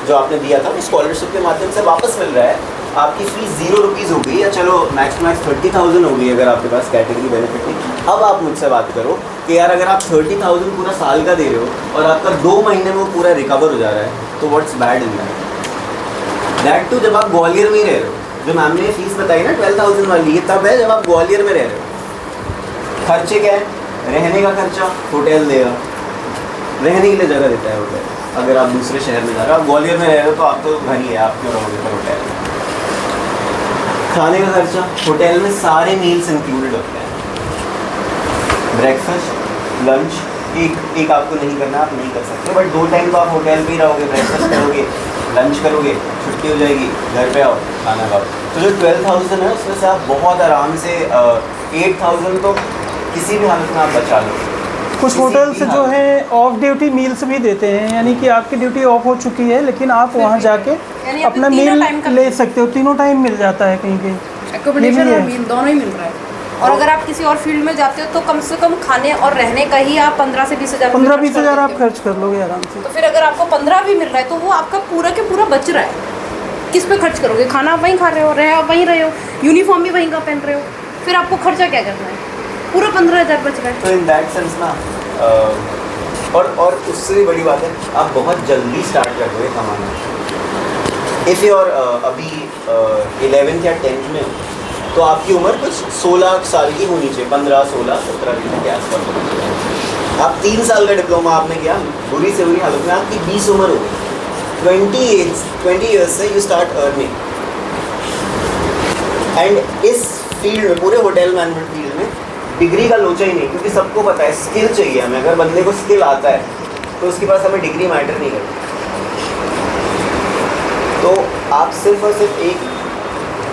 जो आपने दिया था स्कॉलरशिप के माध्यम से वापस मिल रहा है। आपकी फ़ीस 0 रुपीज़ हो गई, या चलो मैक्स टू मैक्स 30,000 हो गई अगर आपके पास कैटेगरी बेनिफिट नहीं। अब आप मुझसे बात करो कि यार अगर आप 30,000 पूरा साल का दे रहे हो और आपका 2 महीने में वो पूरा रिकवर हो जा रहा है, तो what's bad in that too. जब आप ग्वालियर में ही रह रहे हो, जो मैम ने फीस बताई ना 12,000 वाली, ये तब है जब आप ग्वालियर में रह रहे हो। खर्चे क्या है? रहने का खर्चा होटल देगा, रहने के लिए जगह देता है होटल। अगर आप दूसरे शहर में जा रहे हो, आप ग्वालियर में रह रहे हो तो आप तो घर ही है, आप क्यों रहोगे फिर होटल। खाने का खर्चा, होटल में सारे मील्स इंक्लूडेड होते हैं, ब्रेकफास्ट, लंच। एक आपको नहीं करना, आप नहीं कर सकते, बट 2 टाइम तो आप होटल पे ही रहोगे, ब्रेकफास्ट करोगे, लंच करोगे, छुट्टी हो जाएगी, घर पे आओ, खाना खाओ। तो जो 12,000 है उसमें से आप बहुत आराम से 8,000 तो किसी भी हालत में आप बचा लो। कुछ होटल्स जो है ऑफ ड्यूटी मील्स भी देते हैं, यानी कि आपकी ड्यूटी ऑफ हो चुकी है लेकिन आप वहाँ जाके अपना मील ले सकते हो, तीनों टाइम मिल जाता है कहीं कहीं। एकोमोडेशन और मील दोनों ही मिल रहा है। और अगर आप किसी और फील्ड में जाते हो तो कम से कम खाने और रहने का ही आप 15 से 20 हज़ार 15-20 हज़ार आप खर्च कर लोगे आराम से। तो फिर अगर आपको 15 भी मिल रहा है तो वो आपका पूरा के पूरा बच रहा है। किस पे खर्च करोगे? खाना आप वहीं खा रहे हो, रहे आप वहीं रहे हो, यूनिफॉर्म भी वहीं का पहन रहे हो, फिर आपको खर्चा क्या करना है? पूरा 15,000 बच रहा है। तो इन दैट सेंस ना और उससे भी बड़ी बात है, आप बहुत जल्दी स्टार्ट कर दोगे कमाना। इफ़ और अभी 11th या 10th में तो आपकी उम्र कुछ 16 साल की होनी चाहिए, 15, 16, 17 के आसपास होनी चाहिए। आप 3 साल का डिप्लोमा आपने किया, बुरी से बुरी हालत में आपकी 20 उम्र हो गई। 20 ईयर्स से यू स्टार्ट अर्निंग। एंड इस फील्ड में, पूरे होटल मैनेजमेंट फील्ड में डिग्री का लोचा ही नहीं, क्योंकि सबको पता है स्किल चाहिए हमें। अगर बंदे को स्किल आता है तो उसके पास हमें डिग्री मैटर नहीं करती। तो आप सिर्फ और सिर्फ एक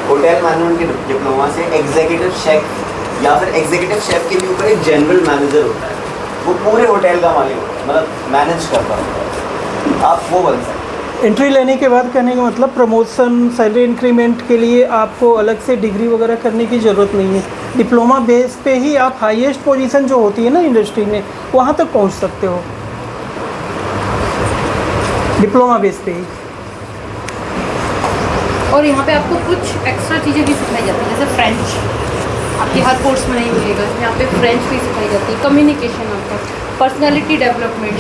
होटल मैनेजमेंट के डिप्लोमा से एग्जीक्यूटिव शेफ या फिर एग्जीक्यूटिव शेफ के भी ऊपर एक जनरल मैनेजर होता है, वो पूरे होटल का मालिक होता है, मतलब मैनेज करता होता है, आप वो बन सकते हैं। एंट्री लेने के बाद कहने का मतलब प्रमोशन, सैलरी इंक्रीमेंट के लिए आपको अलग से डिग्री वगैरह करने की ज़रूरत नहीं है। डिप्लोमा बेस पे ही आप हाईएस्ट पोजीशन जो होती है ना इंडस्ट्री में, वहाँ तक पहुँच सकते हो, डिप्लोमा बेस पे ही। और यहाँ पे आपको कुछ एक्स्ट्रा चीज़ें भी सिखाई जाती है, जैसे फ्रेंच आपके हर कोर्स में नहीं मिलेगा, यहाँ पे फ्रेंच भी सिखाई जाती है, कम्युनिकेशन, आपका पर्सनालिटी डेवलपमेंट,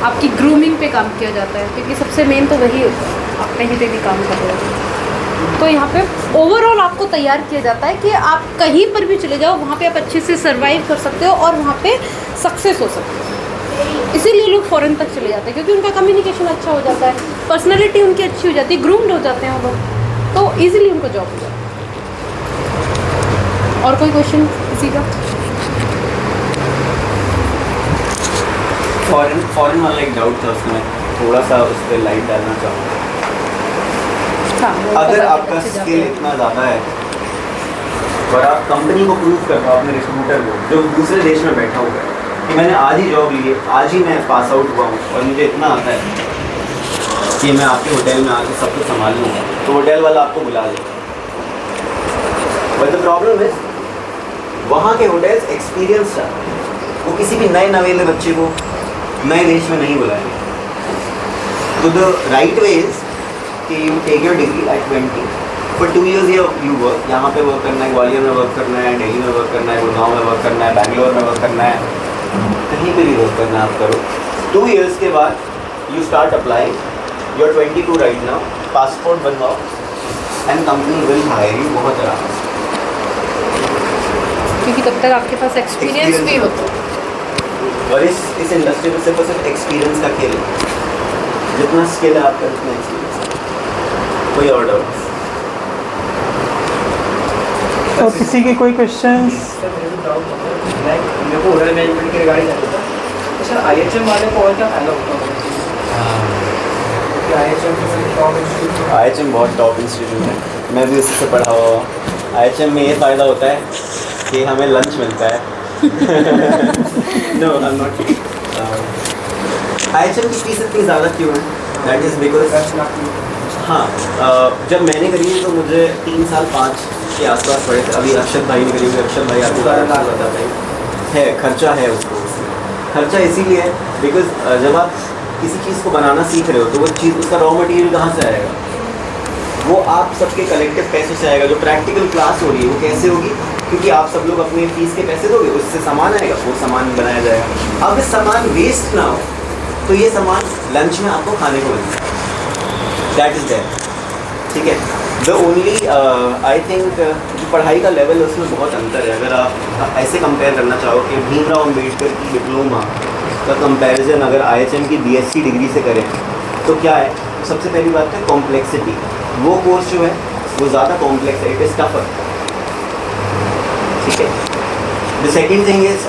आपकी ग्रूमिंग पे काम किया जाता है, क्योंकि सबसे मेन तो वही होता है, आप कहीं पे भी काम कर रहे हो। तो यहाँ पे ओवरऑल आपको तैयार किया जाता है कि आप कहीं पर भी चले जाओ वहाँ पे आप अच्छे से सर्वाइव कर सकते हो और वहाँ पे सक्सेस हो सकते हो। इसीलिए लोग फॉरेन तक चले जाते हैं क्योंकि उनका कम्युनिकेशन अच्छा हो जाता है, पर्सनैलिटी उनकी अच्छी हो जाती है, ग्रूम्ड हो जाते हैं वो लोग, तो ईजिली उनको जॉब हो जाती है। और कोई क्वेश्चन किसी का? फॉरेन वाला एक डाउट था उसमें, थोड़ा सा उस पर लाइट डालना चाहूँगा। हाँ, वो अगर पता आपका कैसे जाते स्किल हैं। इतना ज़्यादा है और आप कंपनी को प्रूव कर पाओ, अपने रिक्रूटर को जो दूसरे देश में बैठा हुआ है कि मैंने आज ही जॉब ली है, आज ही मैं पास आउट हुआ हूँ और मुझे इतना आता है कि मैं आपके होटल में आके सब कुछ संभाल लूँगा, तो होटल वाला आपको बुला ले। बट द प्रॉब्लम इज वहाँ के होटल्स एक्सपीरियंस है, वो किसी भी नए नवेले बच्चे को नए देश में नहीं बुलाएंगे। तो द राइट वे इज कि you take your degree at 20 for 2 years you work, यहाँ पे वर्क करना है, ग्वालियर में वर्क करना है, दिल्ली में वर्क करना है, गुड़गांव में वर्क करना है, बैंगलोर में वर्क करना है, कहीं पे भी वर्क करना है आप करो। 2 years के बाद you start apply, you are 22 right now, passport बनवाओ and company will hire you बहुत आराम से। क्योंकि तब तक आपके पास एक्सपीरियंस भी होता है। और इस इंडस्ट्री में सिर्फ और सिर्फ एक्सपीरियंस का खेल है, जितना स्किल है आपका उतना एक्सपीरियंस है। कोई और डाउट? और किसी के कोई क्वेश्चंस? सर मेरे को डाउट होता है, मेरे को होटल मैनेजमेंट के रिगार्डिंग जानना था। तो सर IHM वाले को और क्या फायदा होता है? क्योंकि IHM तो फिर टॉप इंस्टीट्यूट है। IHM बहुत टॉप इंस्टीट्यूट है, मैं भी उसी से पढ़ा हुआ हूँ। IHM में ये फ़ायदा होता है कि हमें लंच मिलता है। No I am not. IHM की फीस इतनी ज़्यादा क्यों है? दैट इज़ बिकॉज हाँ, जब मैंने करी है तो मुझे 3 साल 5 के आसपास पड़े थे। अभी अक्षत भाई ने करी हुई, अक्षत भाई आपको ज़्यादा बताते है, खर्चा है उसको। खर्चा इसीलिए है बिकॉज जब आप किसी चीज़ को बनाना सीख रहे हो तो वो चीज़, उसका रॉ मटेरियल कहाँ से आएगा? वो आप सबके कलेक्टिव पैसे से आएगा। जो प्रैक्टिकल क्लास हो रही है वो कैसे होगी? क्योंकि आप सब लोग अपने फीस के पैसे दोगे, उससे सामान आएगा, वो सामान बनाया जाएगा। अब इस सामान वेस्ट ना हो तो ये सामान लंच में आपको खाने को मिलता है। दैट इज़ दैट, ठीक है। द ओनली आई थिंक जो पढ़ाई का लेवल है उसमें बहुत अंतर है। अगर आप ऐसे कंपेयर करना चाहो कि भीमराव अम्बेडकर की डिप्लोमा का कंपैरिजन अगर IHM की BSc डिग्री से करें तो क्या है? सबसे पहली बात है कॉम्प्लेक्सिटी। वो कोर्स जो है वो ज़्यादा कॉम्प्लेक्स है, इट इज़ टफर, ठीक है। The second thing is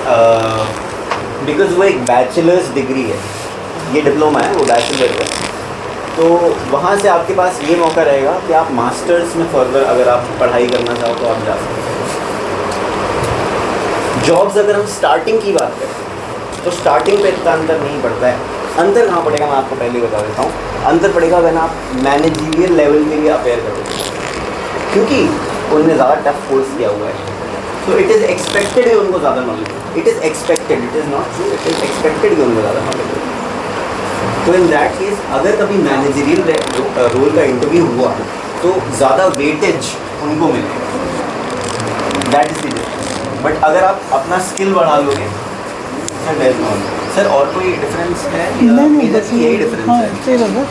because वो एक बैचलर्स डिग्री है, ये डिप्लोमा है, वो बैचलर है, तो वहाँ से आपके पास ये मौका रहेगा कि आप मास्टर्स में फर्दर अगर आप पढ़ाई करना चाहो तो आप जा सकते हैं। जॉब्स अगर हम स्टार्टिंग की बात करें तो स्टार्टिंग पे इतना अंतर नहीं पड़ता है। अंतर कहाँ पड़ेगा मैं आपको पहले बता देता हूँ। अंतर पड़ेगा when आप मैनेजरियल लेवल के लिए अपेयर करोगे, क्योंकि उन्होंने ज़्यादा टफ कोर्स किया हुआ है, तो इट इज़ एक्सपेक्टेड है उनको ज़्यादा knowledge. It is expected, it is not true, it is expected कि उनको ज़्यादा नॉलेज हो। तो इन दैट केस अगर कभी मैनेजरियल रोल का इंटरव्यू हुआ तो ज़्यादा वेटेज उनको मिलेगा। That is the difference. But अगर आप अपना स्किल बढ़ा लोगे सर और कोई डिफरेंस है? नहीं, बस यही डिफरेंस हाँ, है, सही बात है।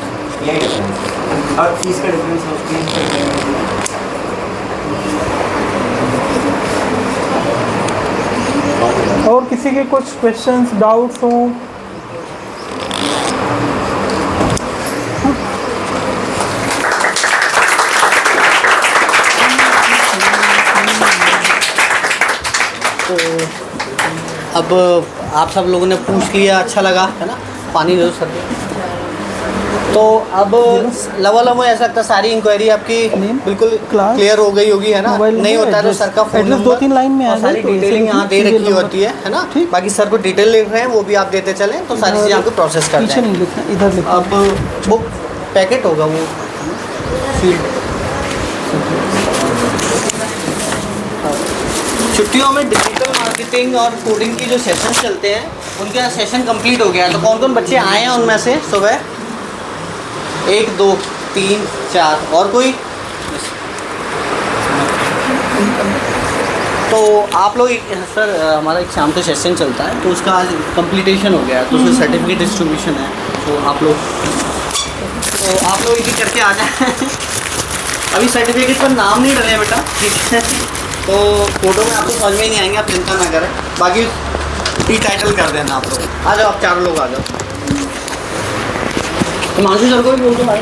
यही डिफरेंस है। और फीस का डिफरेंस है। और किसी के कुछ क्वेश्चंस, डाउट्स हो? अब आप सब लोगों ने पूछ लिया, अच्छा लगा, है ना? पानी दो सर। तो अब लवा ऐसा लगता है सारी इंक्वायरी आपकी बिल्कुल क्लास, क्लियर हो गई होगी, है ना? मोबाइल नहीं नंबर, होता है तो एड्रेस, सर का फोन एड्रेस नंबर 2-3 लाइन में आ और जाए सारी तो ऐसे डिटेलिंग यहाँ दे सीरियल रखी नंबर। होती है ना? ठीक। बाकी सर को डिटेल लिख रहे हैं वो भी आप देते चलें तो सारी चीज़ें आपको प्रोसेस कर पीछे नहीं जाएंगे। लिखना, इधर लिखना। अब वो पैकेट होगा वो फील्ड। छुट्टियों में डिजिटल मार्केटिंग और कोडिंग की जो सेशन चलते हैं उनका सेशन कंप्लीट हो गया है। तो कौन कौन बच्चे आए हैं उनमें से सुबह? 1 2 3 4 और कोई? तो आप लोग सर हमारा एक शाम को सेशन चलता है तो उसका आज कंप्लीटेशन हो गया है तो उसमें सर्टिफिकेट डिस्ट्रीब्यूशन है। तो आप लोग एक करके आ जाए। अभी सर्टिफिकेट पर नाम नहीं डले बेटा, ठीक है। तो फोटो में आपको समझ में ही नहीं आएंगे, आप चिंता ना करें। बाकी टी टाइटल कर देना आप लोग। आ जाओ, आप चारों लोग आ जाओ। हिमांशु सर को भी बोल दो भाई।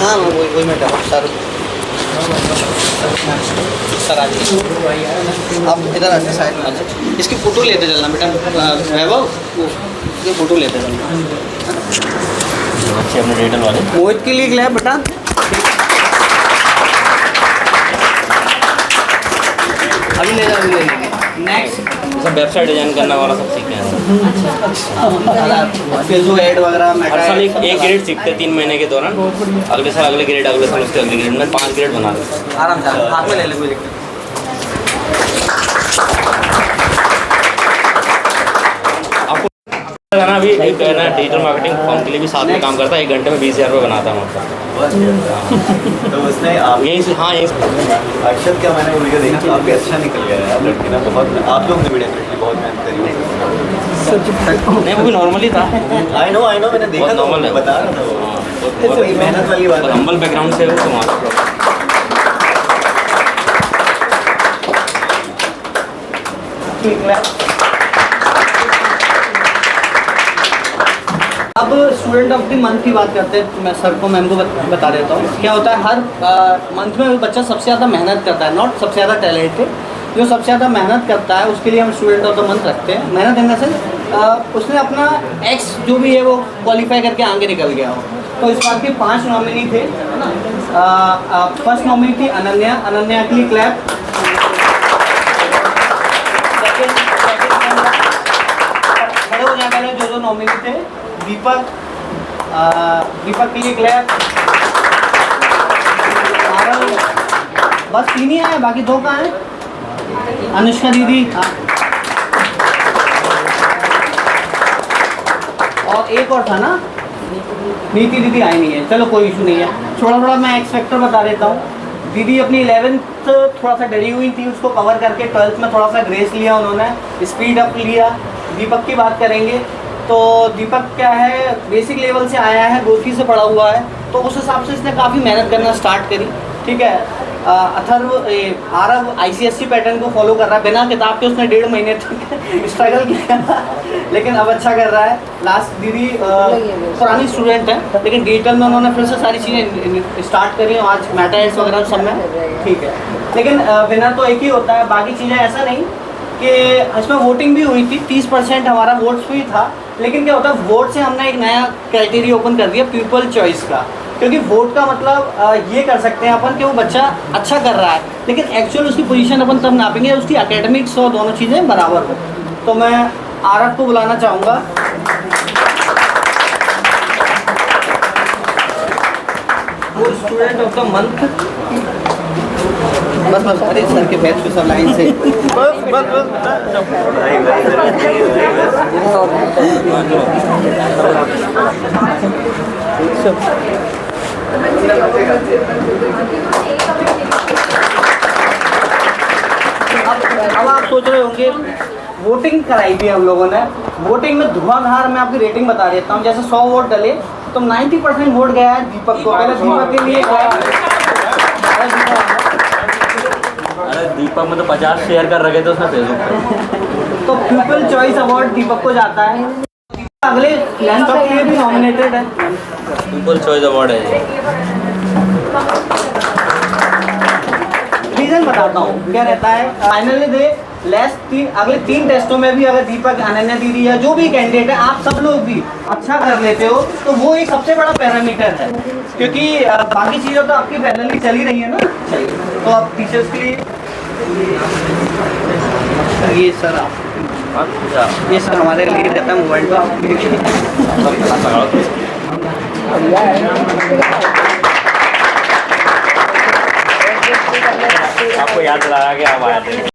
हाँ वही मैं सर सर आ जाइए, आप इधर आते साइड में आ जाए। इसकी फ़ोटो लेते चलना बेटा, वैभव ये फ़ोटो लेते चलना। अच्छे अपने डिटेल वाले मोहित के लिए ले बेटा। अभी ले जाओ, ले लेंगे। नेक्स्ट सब वेबसाइट डिजाइन करना वाला सब सीखे हैं। फेसबुक ऐड वगैरह, हर साल एक ग्रेड सीखते हैं 3 महीने के दौरान। अगले साल अगले ग्रेड, अगले साल उसके अगले ग्रेड में 5 ग्रेड बना देते आराम से हाथ में ले ले, कोई दिक्कत नहीं। ना। अभी एक ना डिजिटल मार्केटिंग फॉर्म के लिए भी साथ में काम करता है। 1 घंटे में 20,000 रुपये बनाता हूँ तो उसने आप यहीं से। हाँ, यहीं से। अक्षत क्या मैंने वीडियो देखा, काफ़ी अच्छा निकल गया है लड़की ना, बहुत आप लोग ने भी डेफिनेटली बहुत मेहनत करी। नहीं, वो भी नॉर्मली था। आई नो मैंने देखा, बहुत तो normal है। बता रहा था वो वही मेहनत वाली बात है। हम्बल बैकग्राउंड से वो वहाँ अब स्टूडेंट ऑफ द मंथ की बात करते हैं। मैं सर को मैम को बता देता हूँ क्या होता है। हर मंथ में बच्चा सबसे ज़्यादा मेहनत करता है, नॉट सबसे ज़्यादा टैलेंटेड, जो सबसे ज़्यादा मेहनत करता है उसके लिए हम स्टूडेंट ऑफ द मंथ रखते हैं। मेहनत इन द सेंस उसने अपना एक्स जो भी है वो क्वालिफाई करके आगे निकल गया हो। तो इस बार के 5 नॉमिनी थे, है ना। फर्स्ट नॉमिनी थी अनन्या। अनन्या के लिए क्लैप। खड़े हो जाए पहले जो नॉमिनी थे। दीपक, दीपक के लिए क्लैप। बस 3 ही आए, बाकी 2 कहाँ हैं? अनुष्का दीदी, हाँ। और एक और था ना, नीति दीदी आई नहीं है। चलो कोई इशू नहीं है। थोड़ा मैं एक्स फैक्टर बता देता हूँ। दीदी अपनी 11th थोड़ा सा डरी हुई थी, उसको कवर करके 12th में थोड़ा सा ग्रेस लिया उन्होंने, स्पीड अप लिया। दीपक की बात करेंगे तो दीपक क्या है, बेसिक लेवल से आया है, गोरखी से पढ़ा हुआ है, तो उस हिसाब से इसने काफ़ी मेहनत करना स्टार्ट करी। ठीक है। अथर्व आरव ICSE पैटर्न को फॉलो कर रहा है, बिना किताब के उसने 1.5 महीने तक स्ट्रगल किया लेकिन अब अच्छा कर रहा है। लास्ट दीदी पुरानी स्टूडेंट है, लेकिन डिजिटल में उन्होंने फिर से सारी चीज़ें स्टार्ट करी हैं। आज मेटा एड्स वगैरह सब में ठीक है। लेकिन विनर तो एक ही होता है, बाकी चीज़ें ऐसा नहीं कि इसमें वोटिंग भी हुई थी। 30% हमारा वोट्स हुई था, लेकिन क्या होता है वोट से हमने एक नया क्राइटेरिया ओपन कर दिया पीपल चॉइस का। क्योंकि वोट का मतलब ये कर सकते हैं अपन कि वो बच्चा अच्छा कर रहा है, लेकिन एक्चुअल उसकी पोजीशन अपन तब नापेंगे उसकी एकेडमिक्स और दोनों चीज़ें बराबर हो। तो मैं आरव को बुलाना चाहूँगा। वो स्टूडेंट ऑफ द मंथ। बस अरे सर के बैच पे सब लाइन से अब आप सोच रहे होंगे वोटिंग कराई थी हम लोगों ने। वोटिंग में धुआंधार मैं आपकी रेटिंग बता देता हूँ। जैसे 100 वोट डले तो 90% वोट गया है दीपक को। पहले दीपक के लिए अरे दीपक में तो 50 शेयर कर रखे थे उसने फेसबुक पे। तो पीपल चॉइस अवार्ड दीपक को जाता है। अगले लैपटॉप के लिए भी नॉमिनेटेड है। पीपल चॉइस अवार्ड है। रीजन बताता हूँ क्या रहता है। फाइनली दे अगले 3 टेस्टों में भी अगर दीपक, अनन्या दीदी या जो भी कैंडिडेट है, आप सब लोग भी अच्छा कर लेते हो तो वो एक सबसे बड़ा पैरामीटर है। क्योंकि बाकी चीज़ें तो आपकी पैरेलली चल ही रही है ना। चलिए तो आप टीचर्स के लिए ये सर ये सर हमारे लिए रहता है मोबाइल का। आपको याद लगा के आप आए थे।